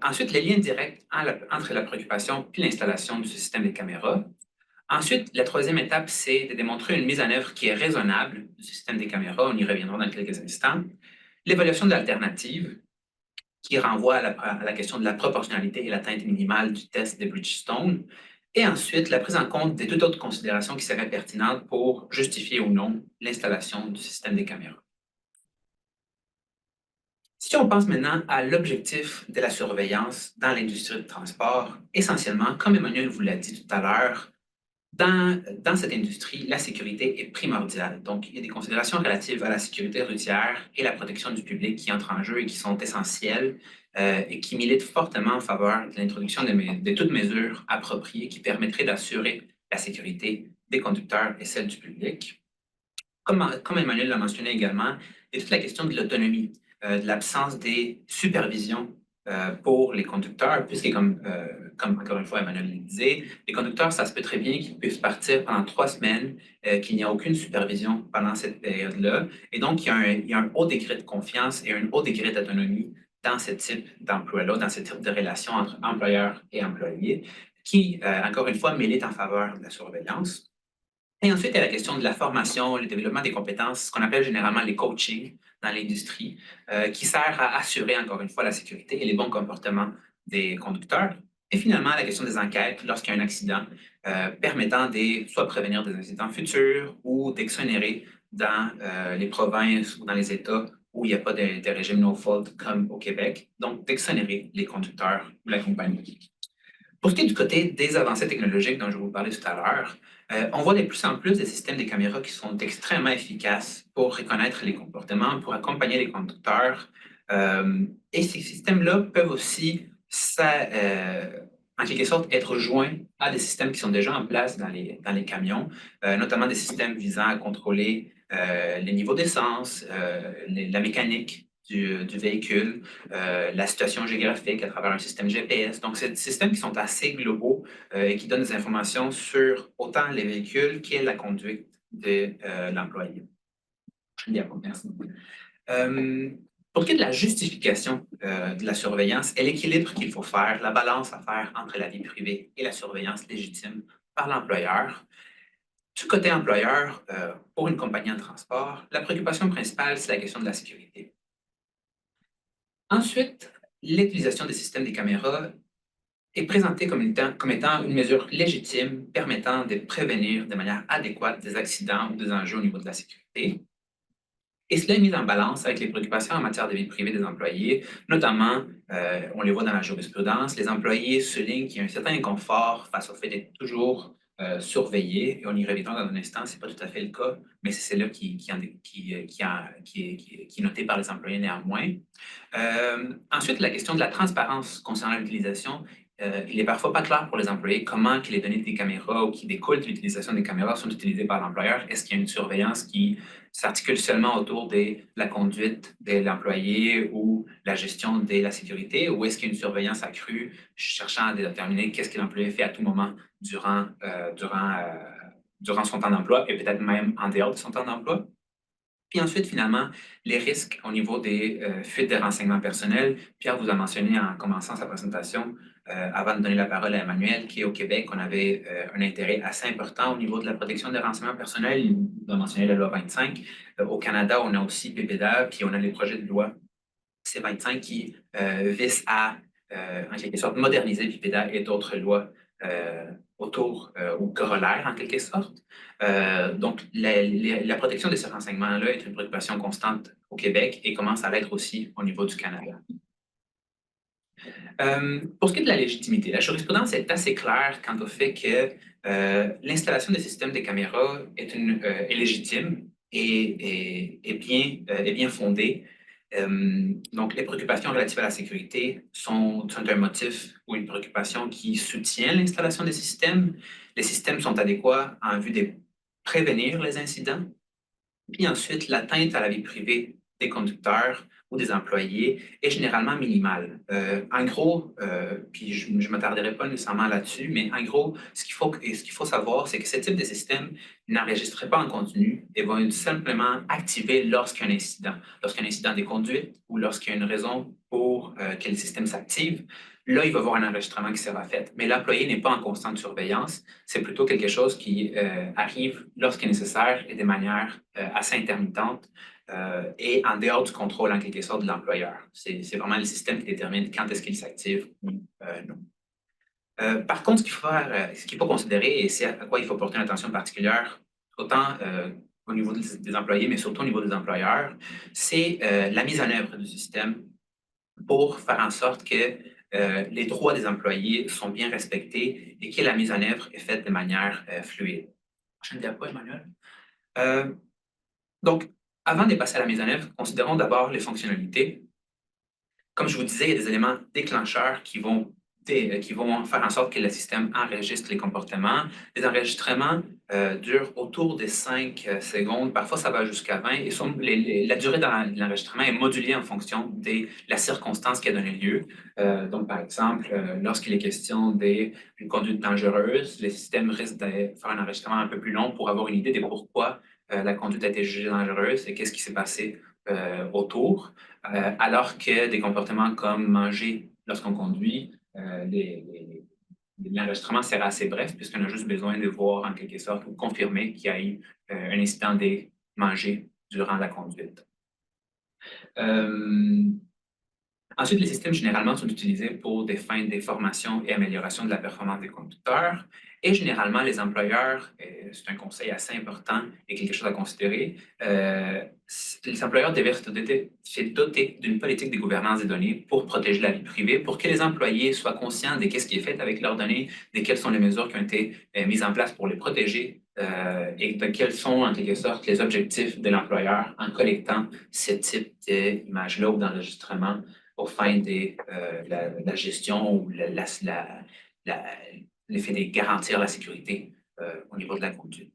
Ensuite, les liens directs entre la préoccupation et l'installation du système des caméras. Ensuite, la troisième étape, c'est de démontrer une mise en œuvre qui est raisonnable du système des caméras. On y reviendra dans quelques instants. L'évaluation de l'alternative, qui renvoie à la question de la proportionnalité et l'atteinte minimale du test de Bridgestone. Et ensuite, la prise en compte des deux autres considérations qui seraient pertinentes pour justifier ou non l'installation du système des caméras. Si on pense maintenant à l'objectif de la surveillance dans l'industrie du transport, essentiellement, comme Emmanuel vous l'a dit tout à l'heure, dans cette industrie, la sécurité est primordiale. Donc, il y a des considérations relatives à la sécurité routière et la protection du public qui entrent en jeu et qui sont essentielles et qui militent fortement en faveur de l'introduction de toutes mesures appropriées qui permettraient d'assurer la sécurité des conducteurs et celle du public. Comme Emmanuel l'a mentionné également, il y a toute la question de l'autonomie, de l'absence des supervisions pour les conducteurs, puisque comme encore une fois Emmanuel le disait, les conducteurs, ça se peut très bien qu'ils puissent partir pendant 3 semaines, qu'il n'y a aucune supervision pendant cette période-là. Et donc, il y a un haut degré de confiance et un haut degré d'autonomie dans ce type d'emploi-là, dans ce type de relation entre employeur et employé, qui, encore une fois, milite en faveur de la surveillance. Et ensuite, il y a la question de la formation, le développement des compétences, ce qu'on appelle généralement les coachings dans l'industrie, qui sert à assurer, encore une fois, la sécurité et les bons comportements des conducteurs. Et finalement, la question des enquêtes lorsqu'il y a un accident, permettant de soit prévenir des incidents futurs ou d'exonérer dans les provinces ou dans les États où il n'y a pas de régime no-fault comme au Québec, donc d'exonérer les conducteurs ou la compagnie. Pour ce qui est du côté des avancées technologiques dont je vous parlais tout à l'heure, on voit de plus en plus des systèmes de caméras qui sont extrêmement efficaces pour reconnaître les comportements, pour accompagner les conducteurs. Et ces systèmes-là peuvent aussi, en quelque sorte, être joints à des systèmes qui sont déjà en place dans les camions, notamment des systèmes visant à contrôler les niveaux d'essence, la mécanique du véhicule, la situation géographique à travers un système GPS. Donc, c'est des systèmes qui sont assez globaux et qui donnent des informations sur autant les véhicules qu'est la conduite de l'employé. Merci. Pour ce qui est de la justification de la surveillance et l'équilibre qu'il faut faire, la balance à faire entre la vie privée et la surveillance légitime par l'employeur, du côté employeur, pour une compagnie en transport, la préoccupation principale, c'est la question de la sécurité. Ensuite, l'utilisation des systèmes des caméras est présentée comme étant une mesure légitime permettant de prévenir de manière adéquate des accidents ou des enjeux au niveau de la sécurité. Et cela est mis en balance avec les préoccupations en matière de vie privée des employés, notamment, on les voit dans la jurisprudence, les employés soulignent qu'il y a un certain inconfort face au fait d'être toujours surveillés, et on y reviendra dans un instant, ce n'est pas tout à fait le cas, mais c'est celle-là qui est notée par les employés néanmoins. Ensuite, la question de la transparence concernant l'utilisation. Il n'est parfois pas clair pour les employés comment que les données des caméras ou qui découlent de l'utilisation des caméras sont utilisées par l'employeur. Est-ce qu'il y a une surveillance qui s'articule seulement autour de la conduite de l'employé ou la gestion de la sécurité, ou est-ce qu'il y a une surveillance accrue cherchant à déterminer qu'est-ce que l'employé fait à tout moment durant son temps d'emploi et peut-être même en dehors de son temps d'emploi? Puis ensuite, finalement, les risques au niveau des fuites de renseignements personnels. Pierre vous a mentionné en commençant sa présentation, avant de donner la parole à Emmanuel, qu'au Québec, on avait un intérêt assez important au niveau de la protection des renseignements personnels. Il vous a mentionné la loi 25. Au Canada, on a aussi PPDA, puis on a les projets de loi C-25 qui visent à, en quelque sorte, moderniser PPDA et d'autres lois autour ou corollaires en quelque sorte. Donc, la protection de ces renseignements-là est une préoccupation constante au Québec et commence à l'être aussi au niveau du Canada. Pour ce qui est de la légitimité, la jurisprudence est assez claire quant au fait que l'installation des systèmes de caméras est légitime et est bien fondée. Donc, les préoccupations relatives à la sécurité sont un motif ou une préoccupation qui soutient l'installation des systèmes. Les systèmes sont adéquats en vue de prévenir les incidents. Puis ensuite, l'atteinte à la vie privée des conducteurs ou des employés est généralement minimale. En gros, puis je ne m'attarderai pas nécessairement là-dessus, mais en gros, ce qu'il faut savoir, c'est que ce type de système n'enregistrerait pas en continu et va simplement activer lorsqu'il y a un incident. Lorsqu'il y a un incident des conduites ou lorsqu'il y a une raison pour que le système s'active, là, il va y avoir un enregistrement qui sera fait. Mais l'employé n'est pas en constante surveillance. C'est plutôt quelque chose qui arrive lorsqu'il est nécessaire et de manière assez intermittente et en dehors du contrôle, en quelque sorte, de l'employeur. C'est vraiment le système qui détermine quand est-ce qu'il s'active ou non. Par contre, ce qu'il faut considérer et c'est à quoi il faut porter une attention particulière, autant au niveau des employés, mais surtout au niveau des employeurs, c'est la mise en œuvre du système pour faire en sorte que les droits des employés sont bien respectés et que la mise en œuvre est faite de manière fluide. Prochaine diapo, Emmanuel. Donc, avant de passer à la mise en œuvre, considérons d'abord les fonctionnalités. Comme je vous disais, il y a des éléments déclencheurs qui vont faire en sorte que le système enregistre les comportements. Les enregistrements durent autour de 5 secondes. Parfois, ça va jusqu'à 20. Et la durée de l'enregistrement est modulée en fonction de la circonstance qui a donné lieu. Donc, par exemple, lorsqu'il est question d'une conduite dangereuse, le système risque de faire un enregistrement un peu plus long pour avoir une idée de pourquoi la conduite a été jugée dangereuse et qu'est-ce qui s'est passé autour. Alors que des comportements comme manger lorsqu'on conduit, l'enregistrement sera assez bref puisqu'on a juste besoin de voir en quelque sorte ou confirmer qu'il y a eu un incident de manger durant la conduite. Ensuite, les systèmes généralement sont utilisés pour des fins d'information et amélioration de la performance des conducteurs. Et généralement, les employeurs, c'est un conseil assez important et quelque chose à considérer, les employeurs devraient se doter d'une politique de gouvernance des données pour protéger la vie privée, pour que les employés soient conscients de ce qui est fait avec leurs données, de quelles sont les mesures qui ont été mises en place pour les protéger et de quels sont, en quelque sorte, les objectifs de l'employeur en collectant ce type d'images-là ou d'enregistrement aux fins de la gestion ou l'effet de garantir la sécurité au niveau de la conduite.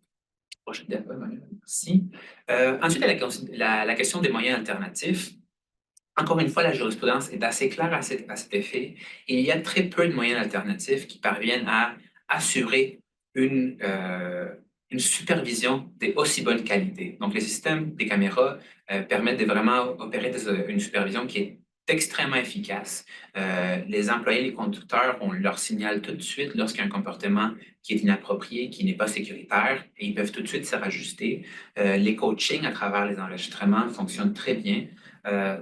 Prochaine diapo, merci. Ensuite, la question des moyens alternatifs. Encore une fois, la jurisprudence est assez claire à cet effet. Il y a très peu de moyens alternatifs qui parviennent à assurer une supervision de aussi bonne qualité. Donc, les systèmes des caméras permettent de vraiment opérer une supervision qui est extrêmement efficace. Les employés, les conducteurs, on leur signale tout de suite lorsqu'il y a un comportement qui est inapproprié, qui n'est pas sécuritaire, et ils peuvent tout de suite se rajuster. Les coachings à travers les enregistrements fonctionnent très bien.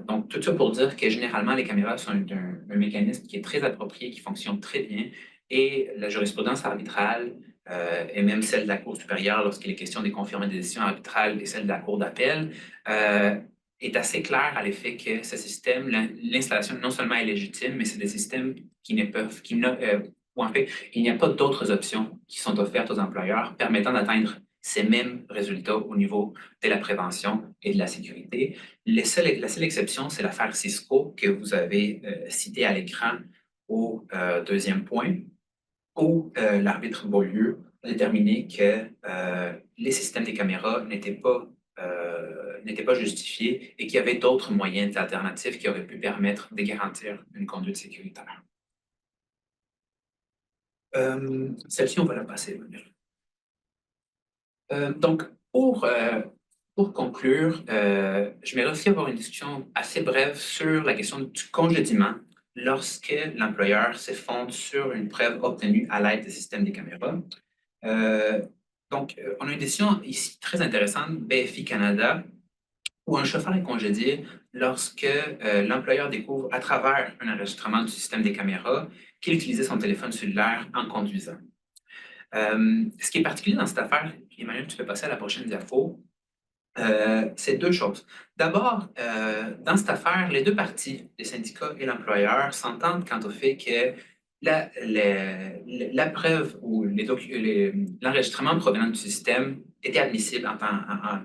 Donc, tout ça pour dire que généralement, les caméras sont un mécanisme qui est très approprié, qui fonctionne très bien, et la jurisprudence arbitrale et même celle de la Cour supérieure lorsqu'il est question de confirmer des décisions arbitrales et celle de la Cour d'appel, est assez clair à l'effet que ce système, l'installation non seulement est légitime, mais c'est des systèmes ou en fait, il n'y a pas d'autres options qui sont offertes aux employeurs permettant d'atteindre ces mêmes résultats au niveau de la prévention et de la sécurité. La seule exception, c'est l'affaire Cisco que vous avez citée à l'écran au deuxième point, où l'arbitre Beaulieu a déterminé que les systèmes des caméras n'étaient pas justifiés et qu'il y avait d'autres moyens alternatifs qui auraient pu permettre de garantir une conduite sécuritaire. Celle-ci, on va la passer, Emmanuel. Donc, pour conclure, j'aimerais aussi avoir une discussion assez brève sur la question du congédiement lorsque l'employeur se fonde sur une preuve obtenue à l'aide des systèmes des caméras. Donc, on a une décision ici très intéressante, BFI Canada, où un chauffeur est congédié lorsque l'employeur découvre à travers un enregistrement du système des caméras qu'il utilisait son téléphone cellulaire en conduisant. Ce qui est particulier dans cette affaire, Emmanuel, tu peux passer à la prochaine diapo, c'est deux choses. D'abord, dans cette affaire, les deux parties, les syndicats et l'employeur, s'entendent quant au fait que la preuve ou l'enregistrement provenant du système était admissible en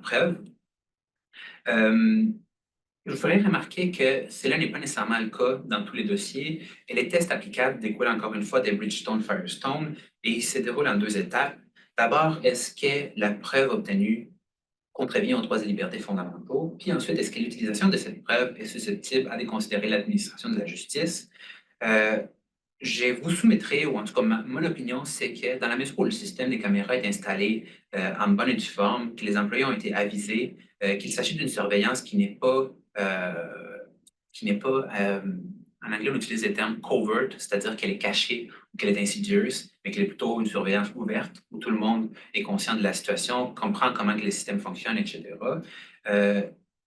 preuve. Je vous ferai remarquer que cela n'est pas nécessairement le cas dans tous les dossiers et les tests applicables découlent encore une fois des Bridgestone-Firestone et ils se déroulent en deux étapes. D'abord, est-ce que la preuve obtenue contrevient aux droits et libertés fondamentaux? Puis ensuite, est-ce que l'utilisation de cette preuve est susceptible à déconsidérer l'administration de la justice? Je vous soumettrai, ou en tout cas, mon opinion, c'est que dans la mesure où le système des caméras est installé en bonne et due forme, que les employés ont été avisés, qu'il s'agit d'une surveillance qui n'est pas, en anglais, on utilise le terme covert, c'est-à-dire qu'elle est cachée ou qu'elle est insidieuse, mais qu'elle est plutôt une surveillance ouverte où tout le monde est conscient de la situation, comprend comment que les systèmes fonctionnent, etc.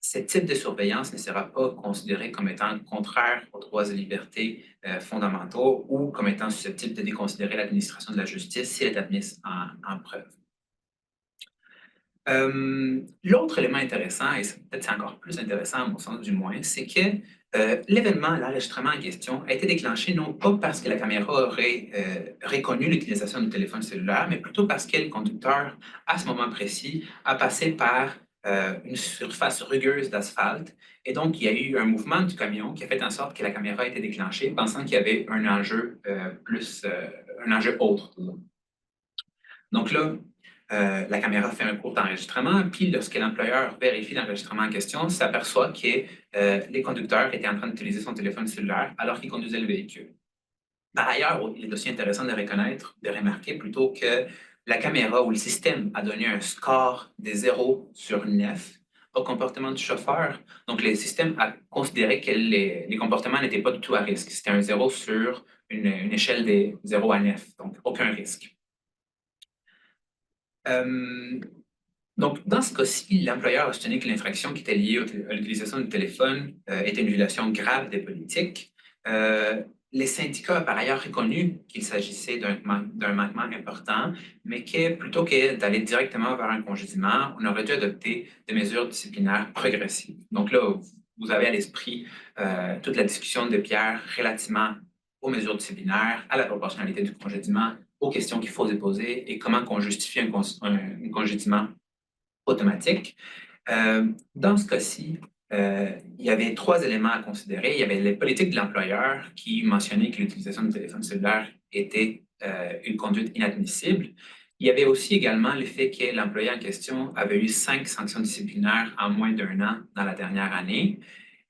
Ce type de surveillance ne sera pas considéré comme étant contraire aux droits et libertés fondamentaux ou comme étant susceptible de déconsidérer l'administration de la justice si elle est admise en preuve. L'autre élément intéressant, et peut-être c'est encore plus intéressant à mon sens du moins, c'est que l'événement, l'enregistrement en question, a été déclenché non pas parce que la caméra aurait reconnu l'utilisation du téléphone cellulaire, mais plutôt parce que le conducteur, à ce moment précis, a passé par une surface rugueuse d'asphalte. Et donc, il y a eu un mouvement du camion qui a fait en sorte que la caméra a été déclenchée, pensant qu'il y avait un enjeu un enjeu autre, disons. Donc là, la caméra fait un court enregistrement, puis lorsque l'employeur vérifie l'enregistrement en question, s'aperçoit que les conducteurs étaient en train d'utiliser son téléphone cellulaire alors qu'ils conduisaient le véhicule. Par ailleurs, il est aussi intéressant de remarquer plutôt que la caméra ou le système a donné un score de 0 sur 9 au comportement du chauffeur. Donc, le système a considéré que les comportements n'étaient pas du tout à risque. C'était un 0 sur une échelle de 0 à 9, donc aucun risque. Donc, dans ce cas-ci, l'employeur a soutenu que l'infraction qui était liée à l'utilisation du téléphone était une violation grave des politiques. Les syndicats ont par ailleurs reconnu qu'il s'agissait d'un manquement important, mais que plutôt que d'aller directement vers un congédiement, on aurait dû adopter des mesures disciplinaires progressives. Donc là, vous avez à l'esprit toute la discussion de Pierre relativement aux mesures disciplinaires, à la proportionnalité du congédiement, aux questions qu'il faut se poser et comment on justifie un congédiement automatique. Dans ce cas-ci, il y avait trois éléments à considérer. Il y avait les politiques de l'employeur qui mentionnaient que l'utilisation du téléphone cellulaire était une conduite inadmissible. Il y avait aussi également le fait que l'employé en question avait eu 5 sanctions disciplinaires en moins d'1 an dans la dernière année.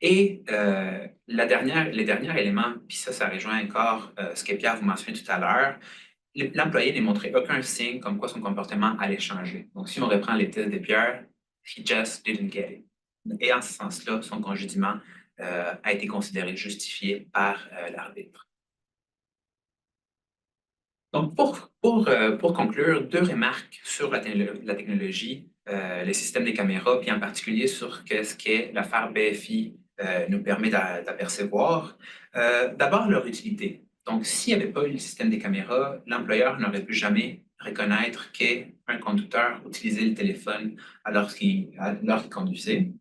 Et les derniers éléments, puis ça rejoint encore ce que Pierre vous mentionnait tout à l'heure, l'employé n'a montré aucun signe comme quoi son comportement allait changer. Donc, si on reprend les tests de Pierre, he just didn't get it. Et en ce sens-là, son congédiement a été considéré justifié par l'arbitre. Donc, pour conclure, deux remarques sur la technologie, les systèmes des caméras, puis en particulier sur ce que l'affaire BFI nous permet d'apercevoir. D'abord, leur utilité. Donc, s'il n'y avait pas eu le système des caméras, l'employeur n'aurait pu jamais reconnaître qu'un conducteur utilisait le téléphone alors qu'il conduisait.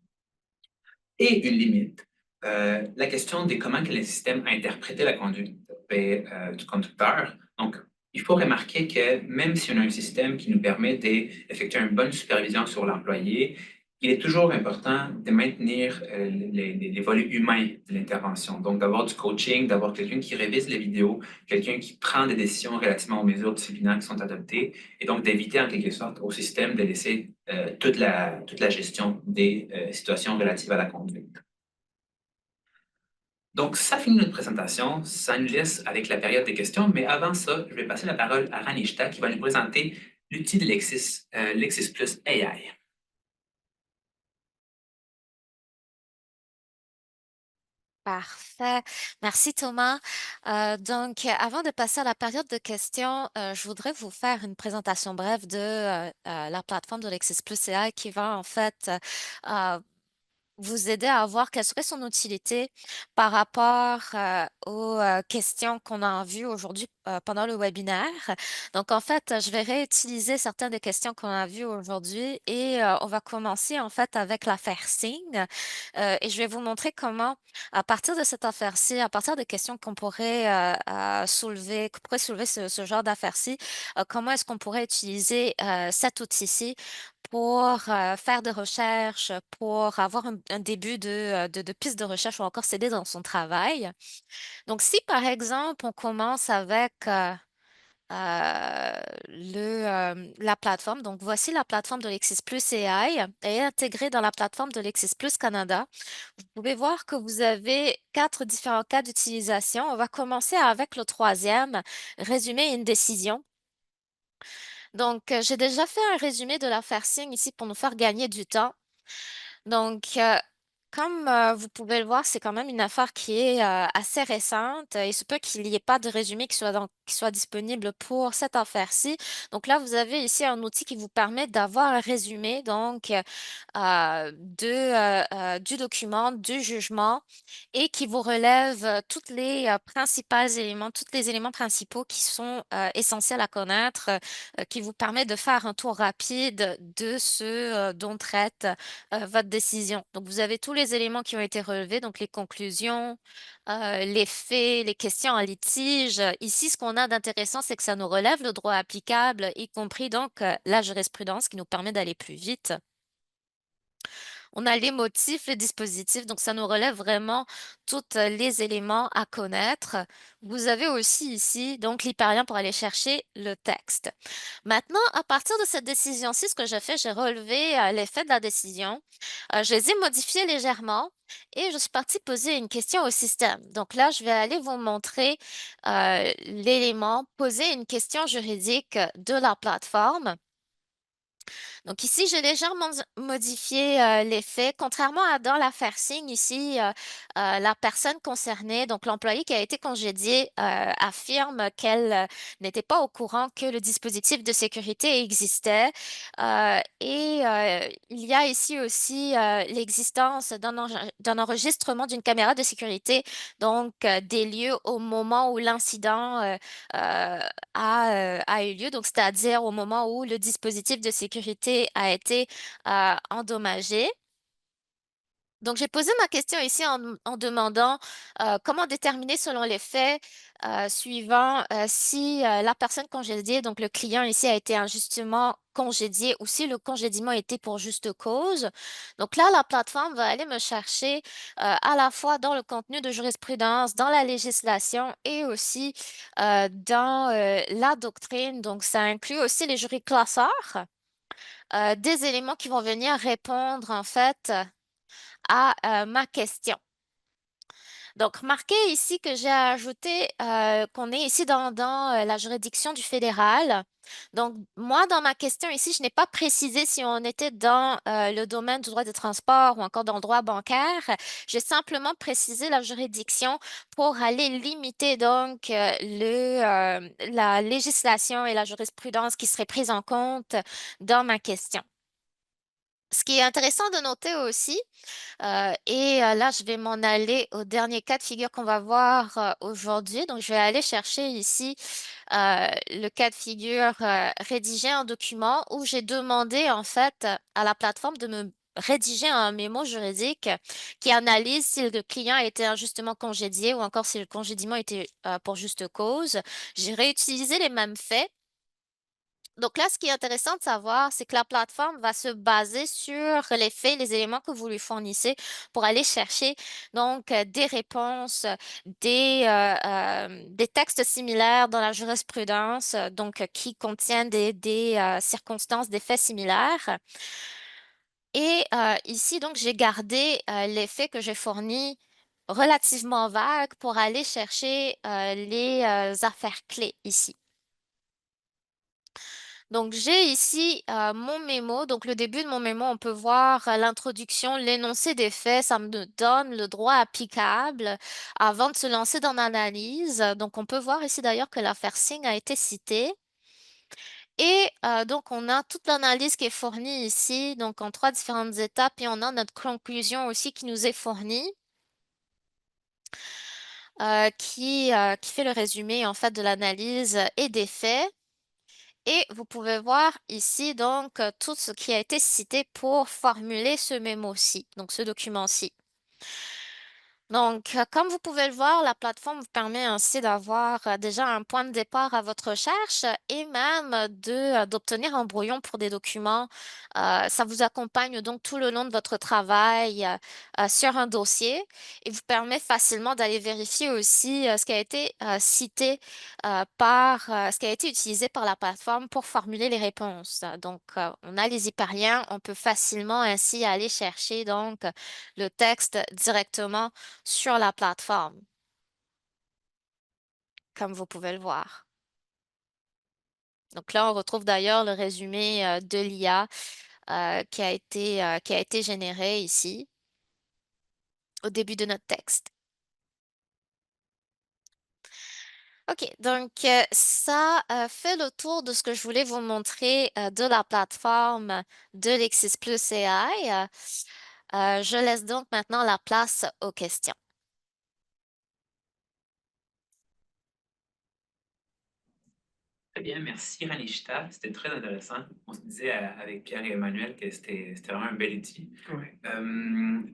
Et une limite. La question de comment que le système a interprété la conduite du conducteur. Donc, il faut remarquer que même si on a un système qui nous permet d'effectuer une bonne supervision sur l'employé, il est toujours important de maintenir les volets humains de l'intervention. Donc, d'avoir du coaching, d'avoir quelqu'un qui révise les vidéos, quelqu'un qui prend des décisions relativement aux mesures disciplinaires qui sont adoptées, et donc d'éviter en quelque sorte au système de laisser toute la gestion des situations relatives à la conduite. Donc, ça finit notre présentation. Ça nous laisse avec la période des questions. Mais avant ça, je vais passer la parole à Ranishta qui va nous présenter l'outil de Lexis Plus AI. Parfait. Merci Thomas. Donc, avant de passer à la période de questions, je voudrais vous faire une présentation brève de la plateforme de Lexis Plus AI qui va en fait vous aider à voir quelle serait son utilité par rapport aux questions qu'on a vues aujourd'hui pendant le webinaire. Donc, en fait, je vais réutiliser certaines des questions qu'on a vues aujourd'hui et on va commencer en fait avec l'affaire signe. Et je vais vous montrer comment, à partir de cette affaire-ci, à partir des questions qu'on pourrait soulever, qu'on pourrait soulever ce genre d'affaire-ci, comment est-ce qu'on pourrait utiliser cet outil-ci pour faire des recherches, pour avoir un début de piste de recherche ou encore s'aider dans son travail. Donc, si par exemple, on commence avec la plateforme, donc voici la plateforme de Lexis Plus AI, elle est intégrée dans la plateforme de Lexis Plus Canada. Vous pouvez voir que vous avez 4 différents cas d'utilisation. On va commencer avec le troisième, résumer une décision. Donc, j'ai déjà fait un résumé de l'affaire Signe ici pour nous faire gagner du temps. Donc, comme vous pouvez le voir, c'est quand même une affaire qui est assez récente. Il se peut qu'il n'y ait pas de résumé qui soit disponible pour cette affaire-ci. Donc là, vous avez ici un outil qui vous permet d'avoir un résumé donc du document, du jugement et qui vous relève tous les principaux éléments, tous les éléments principaux qui sont essentiels à connaître, qui vous permet de faire un tour rapide de ce dont traite votre décision. Donc, vous avez tous les éléments qui ont été relevés, donc les conclusions, les faits, les questions en litige. Ici, ce qu'on a d'intéressant, c'est que ça nous relève le droit applicable, y compris donc la jurisprudence qui nous permet d'aller plus vite. On a les motifs, les dispositifs, donc ça nous relève vraiment tous les éléments à connaître. Vous avez aussi ici donc l'hyperlien pour aller chercher le texte. Maintenant, à partir de cette décision-ci, ce que j'ai fait, j'ai relevé les faits de la décision. Je les ai modifiés légèrement et je suis partie poser une question au système. Donc là, je vais aller vous montrer l'élément, poser une question juridique de la plateforme. Donc ici, j'ai légèrement modifié les faits. Contrairement à dans l'affaire Signe, ici, la personne concernée, donc l'employé qui a été congédié, affirme qu'elle n'était pas au courant que le dispositif de sécurité existait. Il y a ici aussi l'existence d'un enregistrement d'une caméra de sécurité, donc des lieux au moment où l'incident a eu lieu, donc c'est-à-dire au moment où le dispositif de sécurité a été endommagé. Donc, j'ai posé ma question ici en demandant comment déterminer selon les faits suivants si la personne congédiée, donc le client ici a été injustement congédié ou si le congédiement était pour juste cause. Donc là, la plateforme va aller me chercher à la fois dans le contenu de jurisprudence, dans la législation et aussi dans la doctrine. Donc, ça inclut aussi les jurys classeurs, des éléments qui vont venir répondre en fait à ma question. Donc, remarquez ici que j'ai ajouté qu'on est ici dans la juridiction du fédéral. Donc, moi, dans ma question ici, je n'ai pas précisé si on était dans le domaine du droit des transports ou encore dans le droit bancaire. J'ai simplement précisé la juridiction pour aller limiter donc la législation et la jurisprudence qui seraient prises en compte dans ma question. Ce qui est intéressant de noter aussi, là, je vais m'en aller au dernier cas de figure qu'on va voir aujourd'hui. Donc, je vais aller chercher ici le cas de figure rédiger un document où j'ai demandé en fait à la plateforme de me rédiger un mémo juridique qui analyse si le client a été injustement congédié ou encore si le congédiement était pour juste cause. J'ai réutilisé les mêmes faits. Donc là, ce qui est intéressant de savoir, c'est que la plateforme va se baser sur les faits, les éléments que vous lui fournissez pour aller chercher donc des réponses, des textes similaires dans la jurisprudence, donc qui contiennent des circonstances, des faits similaires. Et ici, donc, j'ai gardé les faits que j'ai fournis relativement vagues pour aller chercher les affaires clés ici. Donc, j'ai ici mon mémo. Donc, le début de mon mémo, on peut voir l'introduction, l'énoncé des faits. Ça me donne le droit applicable avant de se lancer dans l'analyse. Donc, on peut voir ici d'ailleurs que l'affaire Singh a été citée. Et donc, on a toute l'analyse qui est fournie ici, donc en 3 différentes étapes, et on a notre conclusion aussi qui nous est fournie, qui fait le résumé en fait de l'analyse et des faits. Et vous pouvez voir ici donc tout ce qui a été cité pour formuler ce mémo-ci, donc ce document-ci. Donc, comme vous pouvez le voir, la plateforme vous permet ainsi d'avoir déjà un point de départ à votre recherche et même d'obtenir un brouillon pour des documents. Ça vous accompagne donc tout le long de votre travail sur un dossier et vous permet facilement d'aller vérifier aussi ce qui a été cité ce qui a été utilisé par la plateforme pour formuler les réponses. Donc, on a les hyperliens, on peut facilement ainsi aller chercher donc le texte directement sur la plateforme, comme vous pouvez le voir. Donc là, on retrouve d'ailleurs le résumé de l'IA qui a été généré ici au début de notre texte. OK, donc ça fait le tour de ce que je voulais vous montrer de la plateforme de Lexis Plus AI. Je laisse donc maintenant la place aux questions. Très bien, merci Ranishta. C'était très intéressant. On se disait avec Pierre et Emmanuel que c'était vraiment un bel outil. Ouais.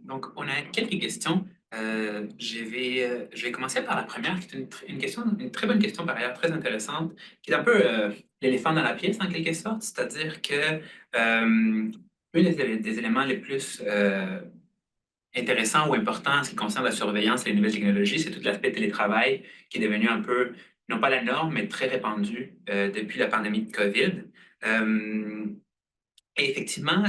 Donc, on a quelques questions. Je vais commencer par la première, qui est une très bonne question par ailleurs, très intéressante, qui est un peu l'éléphant dans la pièce en quelque sorte, c'est-à-dire que un des éléments les plus intéressants ou importants en ce qui concerne la surveillance et les nouvelles technologies, c'est tout l'aspect télétravail qui est devenu un peu, non pas la norme, mais très répandu depuis la pandémie de COVID. Et effectivement,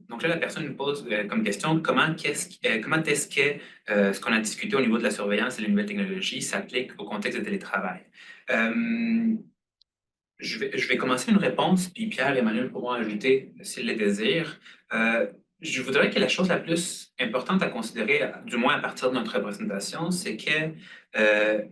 donc là, la personne nous pose comme question comment est-ce que ce qu'on a discuté au niveau de la surveillance et les nouvelles technologies s'applique au contexte de télétravail. Je vais commencer une réponse, puis Pierre et Emmanuel pourront ajouter s'ils le désirent. Je voudrais que la chose la plus importante à considérer, du moins à partir de notre présentation, c'est que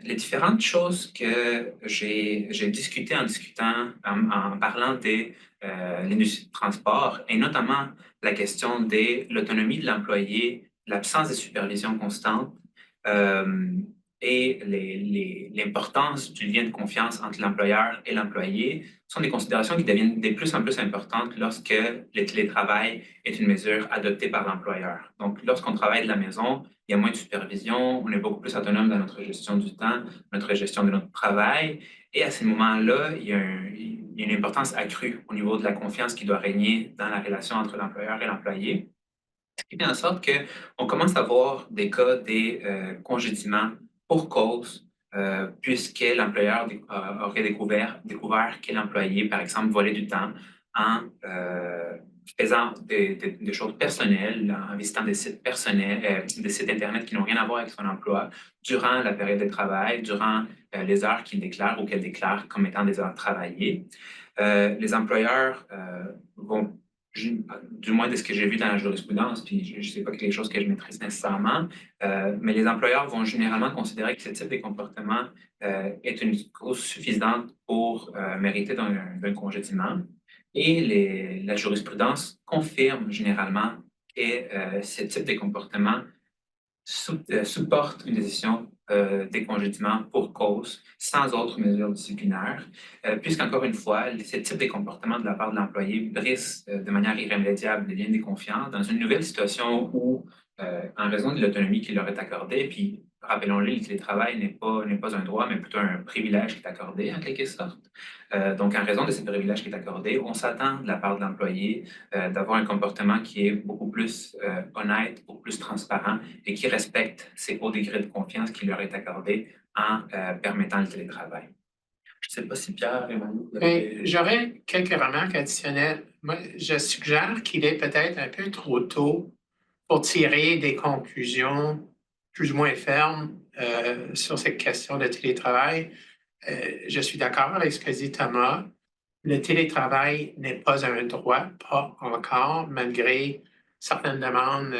les différentes choses que j'ai discutées en discutant, en parlant de l'industrie du transport, et notamment la question de l'autonomie de l'employé, l'absence de supervision constante, et l'importance du lien de confiance entre l'employeur et l'employé sont des considérations qui deviennent de plus en plus importantes lorsque le télétravail est une mesure adoptée par l'employeur. Donc, lorsqu'on travaille de la maison, il y a moins de supervision, on est beaucoup plus autonome dans notre gestion du temps, notre gestion de notre travail. Et à ces moments-là, il y a une importance accrue au niveau de la confiance qui doit régner dans la relation entre l'employeur et l'employé. Ce qui fait en sorte qu'on commence à voir des cas des congédiements pour cause, puisque l'employeur aurait découvert que l'employé, par exemple, volait du temps en faisant des choses personnelles, en visitant des sites personnels, des sites Internet qui n'ont rien à voir avec son emploi, durant la période de travail, durant les heures qu'il déclare ou qu'elle déclare comme étant des heures travaillées. Les employeurs vont du moins de ce que j'ai vu dans la jurisprudence, puis je ne sais pas quelque chose que je maîtrise nécessairement, mais les employeurs vont généralement considérer que ce type de comportement est une cause suffisante pour mériter d'un congédiement. Et la jurisprudence confirme généralement que ce type de comportement supporte une décision des congédiements pour cause sans autre mesure disciplinaire, puisqu'encore une fois, ce type de comportement de la part de l'employé brise de manière irrémédiable les liens de confiance dans une nouvelle situation où, en raison de l'autonomie qui leur est accordée, puis rappelons-le, le télétravail n'est pas un droit, mais plutôt un privilège qui est accordé en quelque sorte. Donc, en raison de ce privilège qui est accordé, on s'attend de la part de l'employé d'avoir un comportement qui est beaucoup plus honnête, beaucoup plus transparent et qui respecte ces hauts degrés de confiance qui leur est accordé en permettant le télétravail. Je ne sais pas si Pierre, Emmanuel... J'aurais quelques remarques additionnelles. Moi, je suggère qu'il est peut-être un peu trop tôt pour tirer des conclusions plus ou moins fermes sur cette question de télétravail. Je suis d'accord avec ce que dit Thomas. Le télétravail n'est pas un droit, pas encore, malgré certaines demandes,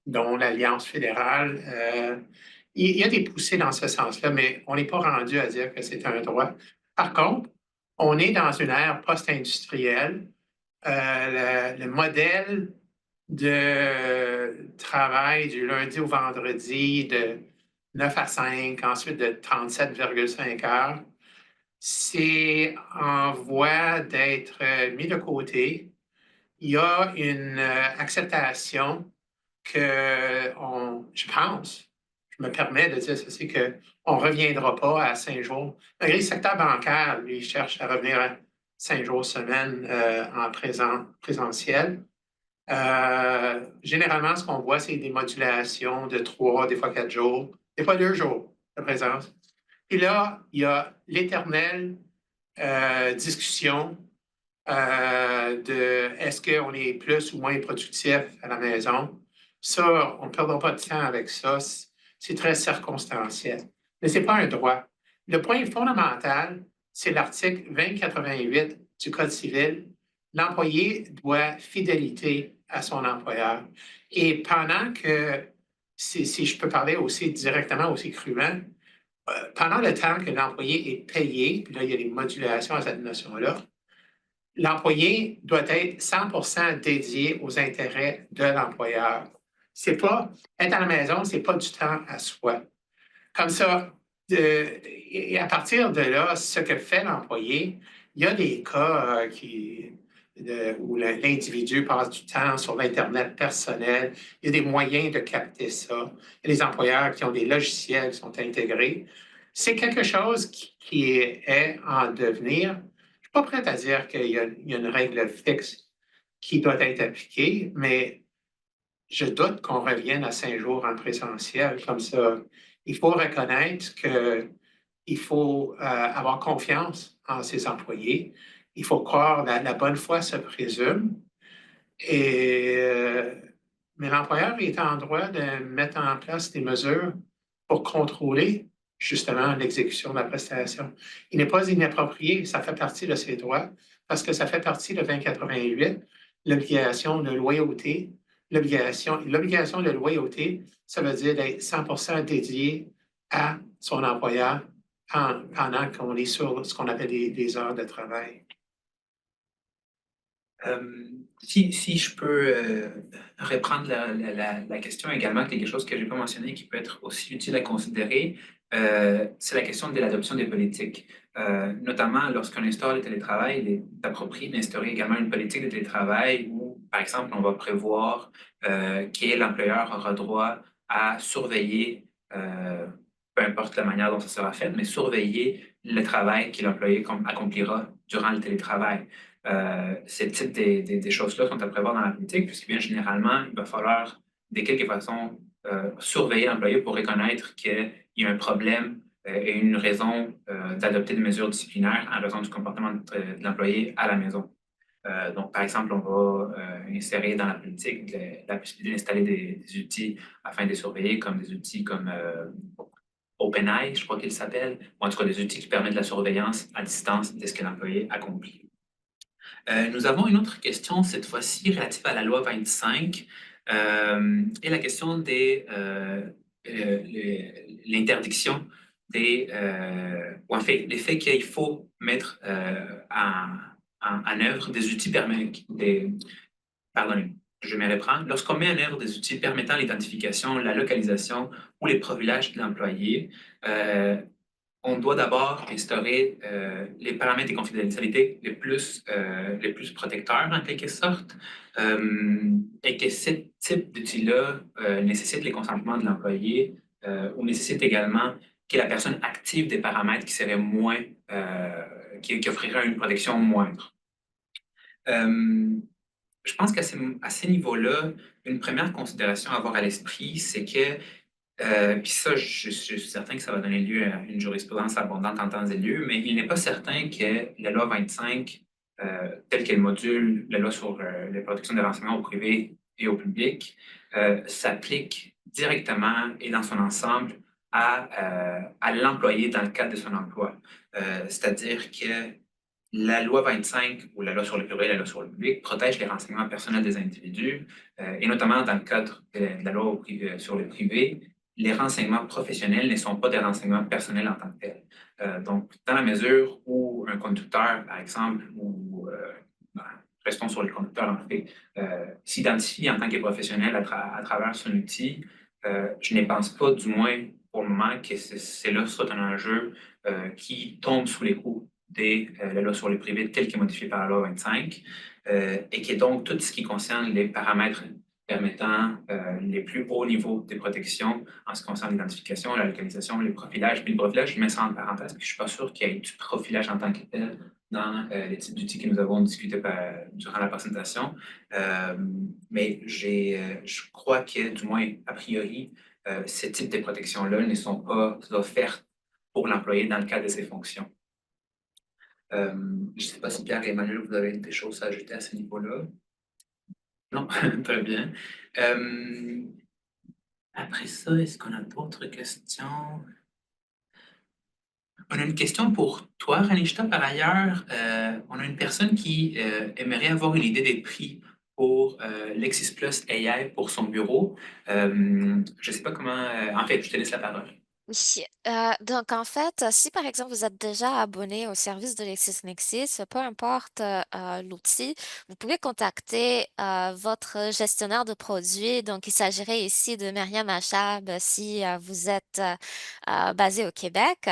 dont l'Alliance fédérale. Il y a des poussées dans ce sens-là, mais on n'est pas rendu à dire que c'est un droit. Par contre, On est dans une ère post-industrielle. Le modèle de travail du lundi au vendredi de 9 à 5, ensuite de 37,5 heures, c'est en voie d'être mis de côté. Il y a une acceptation que, je pense, je me permets de dire ceci, qu'on ne reviendra pas à 5 jours. Malgré le secteur bancaire, lui, cherche à revenir à 5 jours semaine en présentiel. Généralement, ce qu'on voit, c'est des modulations de 3, des fois 4 jours, des fois 2 jours de présence. Et là, il y a l'éternelle discussion de est-ce qu'on est plus ou moins productif à la maison. Ça, on ne perdra pas de temps avec ça. C'est très circonstanciel. Mais ce n'est pas un droit. Le point fondamental, c'est l'article 2088 du Code civil. L'employé doit fidélité à son employeur. Et pendant que, si je peux parler aussi directement, aussi crûment, pendant le temps que l'employé est payé, puis là, il y a des modulations à cette notion-là, l'employé doit être 100% dédié aux intérêts de l'employeur. C'est pas, être à la maison, c'est pas du temps à soi. Comme ça, et à partir de là, ce que fait l'employé, il y a des cas où l'individu passe du temps sur l'Internet personnel. Il y a des moyens de capter ça. Il y a des employeurs qui ont des logiciels qui sont intégrés. C'est quelque chose qui est en devenir. Je ne suis pas prêt à dire qu'il y a une règle fixe qui doit être appliquée, mais je doute qu'on revienne à 5 jours en présentiel comme ça. Il faut reconnaître qu'il faut avoir confiance en ses employés. Il faut croire que la bonne foi se présume. Mais l'employeur est en droit de mettre en place des mesures pour contrôler justement l'exécution de la prestation. Il n'est pas inapproprié, ça fait partie de ses droits, parce que ça fait partie de 2088, l'obligation de loyauté. L'obligation de loyauté, ça veut dire d'être 100% dédié à son employeur pendant qu'on est sur ce qu'on appelle des heures de travail. Si je peux reprendre la question également, quelque chose que je n'ai pas mentionné qui peut être aussi utile à considérer, c'est la question de l'adoption des politiques. Notamment, lorsqu'on instaure le télétravail, il est approprié d'instaurer également une politique de télétravail où, par exemple, on va prévoir que l'employeur aura droit à surveiller, peu importe la manière dont ça sera fait, mais surveiller le travail que l'employé accomplira durant le télétravail. Ces types des choses-là sont à prévoir dans la politique, puisque bien généralement, il va falloir de quelque façon surveiller l'employé pour reconnaître qu'il y a un problème et une raison d'adopter des mesures disciplinaires en raison du comportement de l'employé à la maison. Donc, par exemple, on va insérer dans la politique la possibilité d'installer des outils afin de surveiller, comme des outils comme OpenEye, je crois qu'il s'appelle, ou en tout cas des outils qui permettent la surveillance à distance de ce que l'employé accomplit. Nous avons une autre question, cette fois-ci relative à la loi 25 et la question de l'interdiction ou en fait, l'effet qu'il faut mettre en œuvre des outils pardonnez, je me reprends. Lorsqu'on met en œuvre des outils permettant l'identification, la localisation ou les profilages de l'employé, on doit d'abord instaurer les paramètres de confidentialité les plus protecteurs, en quelque sorte, et que ce type d'outil-là nécessite les consentements de l'employé ou nécessite également que la personne active des paramètres qui seraient moins, qui offriraient une protection moindre. Je pense qu'à ces niveaux-là, une première considération à avoir à l'esprit, c'est que puis ça, je suis certain que ça va donner lieu à une jurisprudence abondante en temps et lieu, mais il n'est pas certain que la loi 25, telle qu'elle module la loi sur la protection des renseignements au privé et au public, s'applique directement et dans son ensemble à l'employé dans le cadre de son emploi. C'est-à-dire que la loi 25, ou la loi sur le privé et la loi sur le public, protège les renseignements personnels des individus, et notamment dans le cadre de la loi sur le privé, les renseignements professionnels ne sont pas des renseignements personnels en tant que tels. Donc, dans la mesure où un conducteur, par exemple, ou restons sur les conducteurs en fait, s'identifie en tant que professionnel à travers son outil, je ne pense pas, du moins pour le moment, que c'est là soit un enjeu qui tombe sous les coups de la loi sur les privés telle qu'elle est modifiée par la loi 25, et qui est donc tout ce qui concerne les paramètres permettant les plus hauts niveaux de protection en ce qui concerne l'identification, la localisation, les profilages. Puis le profilage, je mets ça en parenthèse, puis je ne suis pas sûr qu'il y ait du profilage en tant que tel dans les types d'outils que nous avons discutés durant la présentation. Mais je crois que, du moins, a priori, ces types de protections-là ne sont pas offertes pour l'employé dans le cadre de ses fonctions. Je ne sais pas si Pierre et Emmanuel, vous avez des choses à ajouter à ce niveau-là. Non, très bien. Après ça, est-ce qu'on a d'autres questions? On a une question pour toi, Ranishta, par ailleurs. On a une personne qui aimerait avoir une idée des prix pour Lexis Plus AI pour son bureau. Je ne sais pas comment... en fait, je te laisse la parole. Oui, donc en fait, si par exemple vous êtes déjà abonné au service de LexisNexis, peu importe l'outil, vous pouvez contacter votre gestionnaire de produits. Donc il s'agirait ici de Myriam Achab si vous êtes basé au Québec.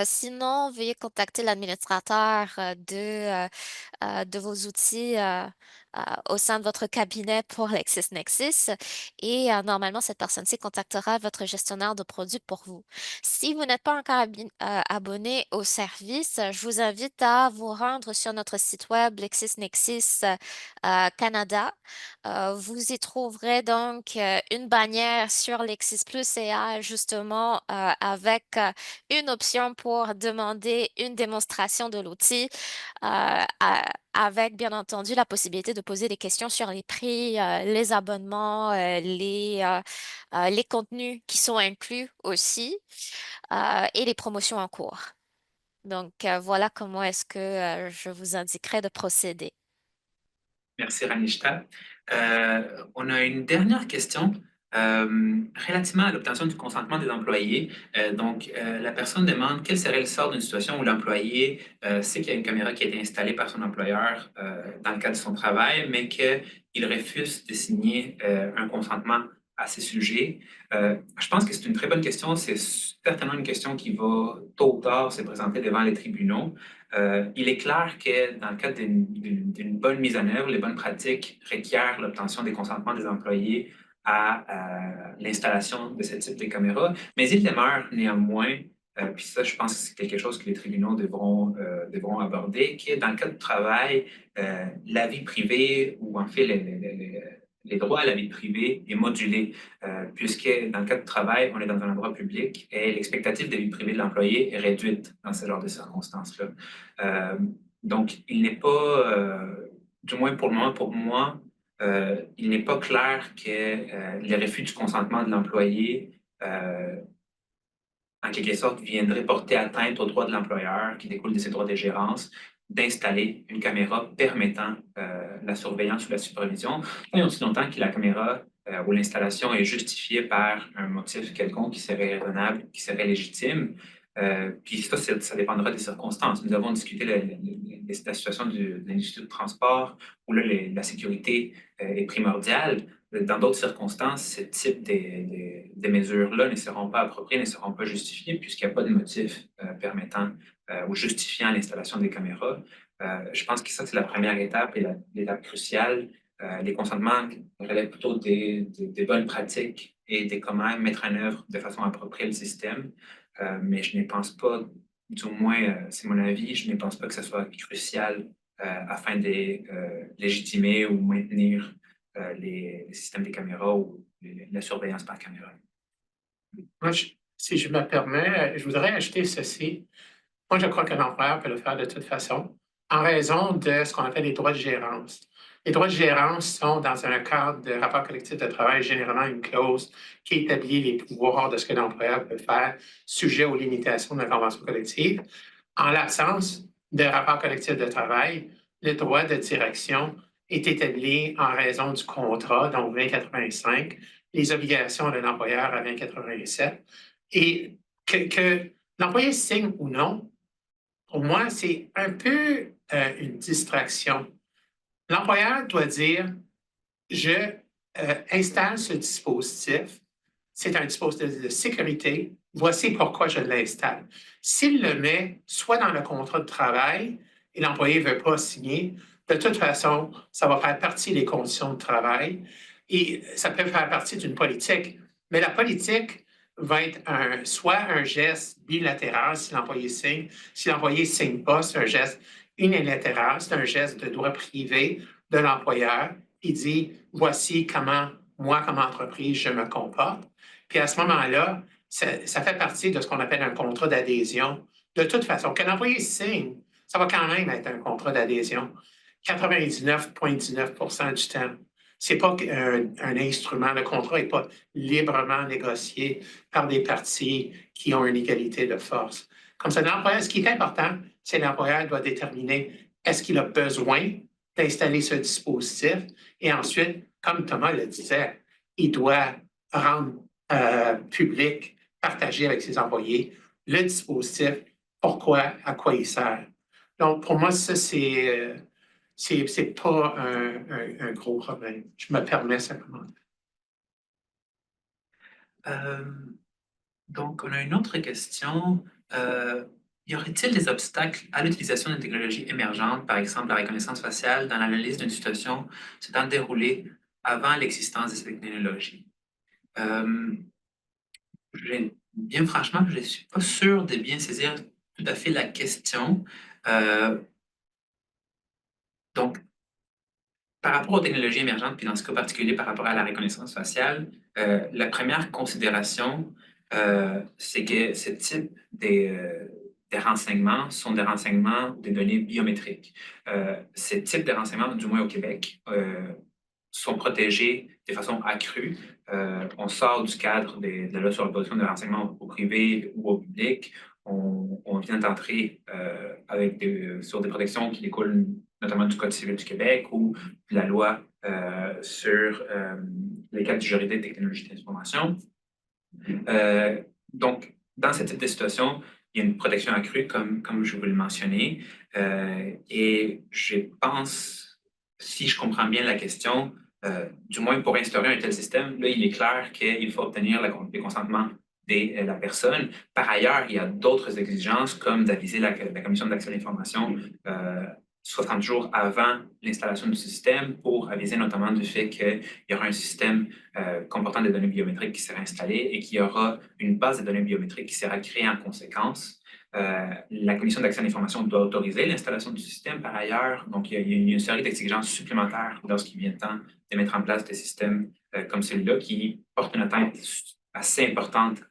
Sinon, veuillez contacter l'administrateur de vos outils au sein de votre cabinet pour LexisNexis et normalement, cette personne-ci contactera votre gestionnaire de produits pour vous. Si vous n'êtes pas encore abonné au service, je vous invite à vous rendre sur notre site web LexisNexis Canada. Vous y trouverez donc une bannière sur Lexis Plus AI justement une option pour demander une démonstration de l'outil avec, bien entendu, la possibilité de poser des questions sur les prix, les abonnements, les contenus qui sont inclus aussi et les promotions en cours. Donc, voilà comment est-ce que je vous indiquerai de procéder. Merci, Ranishta. On a une dernière question relativement à l'obtention du consentement des employés. La personne demande quel serait le sort d'une situation où l'employé sait qu'il y a une caméra qui a été installée par son employeur dans le cadre de son travail, mais qu'il refuse de signer un consentement à ces sujets. Je pense que c'est une très bonne question. C'est certainement une question qui va tôt ou tard se présenter devant les tribunaux. Il est clair que dans le cadre d'une bonne mise en œuvre, les bonnes pratiques requièrent l'obtention des consentements des employés à l'installation de ce type de caméra, mais il demeure néanmoins, puis ça, je pense que c'est quelque chose que les tribunaux devront aborder, que dans le cadre du travail, la vie privée, ou en fait les droits à la vie privée est modulé, puisque dans le cadre du travail, on est dans un endroit public et l'expectative de vie privée de l'employé est réduite dans ce genre de circonstances-là. Donc, il n'est pas, du moins pour le moment, pour moi, il n'est pas clair que le refus du consentement de l'employé, en quelque sorte, viendrait porter atteinte aux droits de l'employeur qui découlent de ses droits de gérance d'installer une caméra permettant la surveillance ou la supervision, et aussi longtemps que la caméra ou l'installation est justifiée par un motif quelconque qui serait raisonnable, qui serait légitime. Puis ça dépendra des circonstances. Nous avons discuté de la situation de l'industrie du transport où là, la sécurité est primordiale. Dans d'autres circonstances, ce type de mesures-là ne seront pas appropriées, ne seront pas justifiées puisqu'il n'y a pas de motif permettant ou justifiant l'installation des caméras. Je pense que ça, c'est la première étape et l'étape cruciale. Les consentements relèvent plutôt des bonnes pratiques et des comment mettre en œuvre de façon appropriée le système. Mais je ne pense pas, du moins, c'est mon avis, je ne pense pas que ce soit crucial afin de légitimer ou maintenir les systèmes des caméras ou la surveillance par caméra. Moi, si je me permets, je voudrais ajouter ceci. Moi, je crois que l'employeur peut le faire de toute façon, en raison de ce qu'on appelle les droits de gérance. Les droits de gérance sont dans un cadre de rapport collectif de travail, généralement une clause qui établit les pouvoirs de ce que l'employeur peut faire, sujet aux limitations de la convention collective. En l'absence de rapport collectif de travail, le droit de direction est établi en raison du contrat, donc 2085, les obligations de l'employeur avant 87 et que l'employé signe ou non, pour moi, c'est un peu une distraction. L'employeur doit dire, je installe ce dispositif, c'est un dispositif de sécurité, voici pourquoi je l'installe. S'il le met soit dans le contrat de travail et l'employé ne veut pas signer, de toute façon, ça va faire partie des conditions de travail et ça peut faire partie d'une politique. Mais la politique va être soit un geste bilatéral si l'employé signe. Si l'employé ne signe pas, c'est un geste unilatéral, c'est un geste de droit privé de l'employeur. Il dit, voici comment moi, comme entreprise, je me comporte. Puis à ce moment-là, ça fait partie de ce qu'on appelle un contrat d'adhésion. De toute façon, que l'employé signe, ça va quand même être un contrat d'adhésion. 99,19% du temps. Ce n'est pas un instrument. Le contrat n'est pas librement négocié par des parties qui ont une égalité de force. Comme ça, l'employeur, ce qui est important, c'est que l'employeur doit déterminer est-ce qu'il a besoin d'installer ce dispositif et ensuite, comme Thomas le disait, il doit rendre public, partager avec ses employés le dispositif, pourquoi, à quoi il sert. Donc, pour moi, ça, c'est pas un gros problème. Je me permets ce commentaire. Donc, on a une autre question. Y aurait-il des obstacles à l'utilisation de technologies émergentes, par exemple la reconnaissance faciale, dans l'analyse d'une situation s'étant déroulée avant l'existence de ces technologies? Bien franchement, je ne suis pas sûr de bien saisir tout à fait la question. Donc, par rapport aux technologies émergentes, puis dans ce cas particulier par rapport à la reconnaissance faciale, la première considération, c'est que ce type des renseignements sont des renseignements des données biométriques. Ces types de renseignements, du moins au Québec, sont protégés de façon accrue. On sort du cadre de la loi sur la protection de renseignements au privé ou au public. On vient d'entrer sur des protections qui découlent notamment du Code civil du Québec ou de la loi sur les cadres juridiques des technologies d'information. Donc, dans ce type de situation, il y a une protection accrue, comme je vous l'ai mentionné. Et je pense, si je comprends bien la question, du moins pour instaurer un tel système, là, il est clair qu'il faut obtenir le consentement de la personne. Par ailleurs, il y a d'autres exigences, comme d'aviser la Commission d'accès à l'information 60 jours avant l'installation du système pour aviser notamment du fait qu'il y aura un système comportant des données biométriques qui sera installé et qu'il y aura une base de données biométriques qui sera créée en conséquence. La Commission d'accès à l'information doit autoriser l'installation du système par ailleurs. Donc, il y a une série d'exigences supplémentaires lorsqu'il vient le temps de mettre en place des systèmes comme celui-là qui portent une atteinte assez importante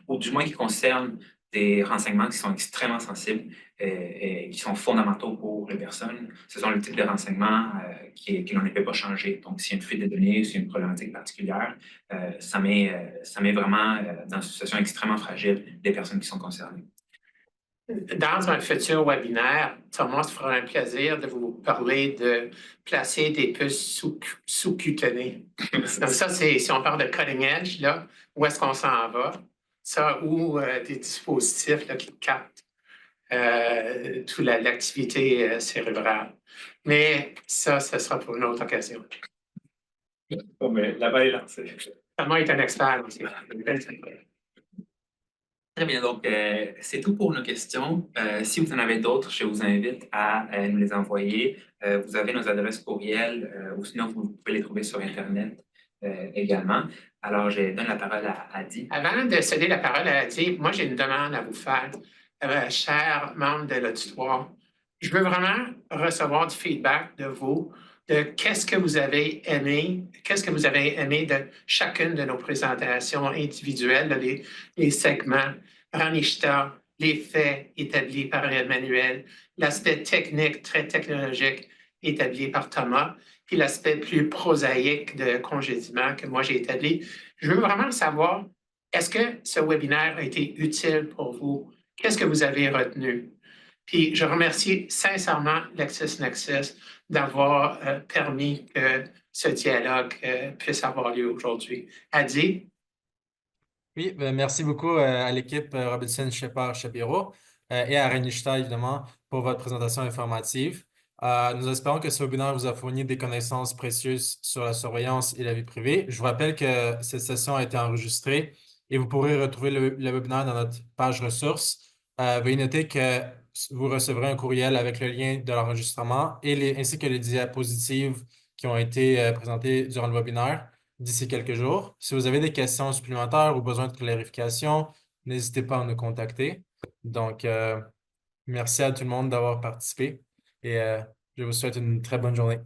ou du moins qui concernent des renseignements qui sont extrêmement sensibles et qui sont fondamentaux pour les personnes. Ce sont le type de renseignements qui n'en peut pas changer. Donc, s'il y a une fuite de données, s'il y a une problématique particulière, ça met vraiment dans une situation extrêmement fragile des personnes qui sont concernées. Dans un futur webinaire, Thomas fera un plaisir de vous parler de placer des puces sous-cutanées. Donc ça, c'est si on parle de cutting edge, là, où est-ce qu'on s'en va? Ça, ou des dispositifs là, qui captent toute l'activité cérébrale. Mais ça sera pour une autre occasion. Bon, mais la balle est lancée. Thomas est un expert aussi. Très bien, donc c'est tout pour nos questions. Si vous en avez d'autres, je vous invite à nous les envoyer. Vous avez nos adresses courriel ou sinon vous pouvez les trouver sur Internet également. Alors, je donne la parole à Adi. Avant de céder la parole à Adi, moi j'ai une demande à vous faire, chers membres de l'auditoire. Je veux vraiment recevoir du feedback de vous, de qu'est-ce que vous avez aimé de chacune de nos présentations individuelles, les segments, Ranishta, les faits établis par Emmanuel, l'aspect technique, très technologique établi par Thomas, puis l'aspect plus prosaïque de congédiement que moi j'ai établi. Je veux vraiment savoir, est-ce que ce webinaire a été utile pour vous? Qu'est-ce que vous avez retenu? Puis je remercie sincèrement LexisNexis d'avoir permis que ce dialogue puisse avoir lieu aujourd'hui. Adi? Oui, ben, merci beaucoup à l'équipe Robinson Shepard Shapiro et à Renishta, évidemment, pour votre présentation informative. Nous espérons que ce webinaire vous a fourni des connaissances précieuses sur la surveillance et la vie privée. Je vous rappelle que cette session a été enregistrée et vous pourrez retrouver le webinaire dans notre page ressources. Veuillez noter que vous recevrez un courriel avec le lien de l'enregistrement ainsi que les diapositives qui ont été présentées durant le webinaire d'ici quelques jours. Si vous avez des questions supplémentaires ou besoin de clarification, n'hésitez pas à nous contacter. Donc, merci à tout le monde d'avoir participé et je vous souhaite une très bonne journée.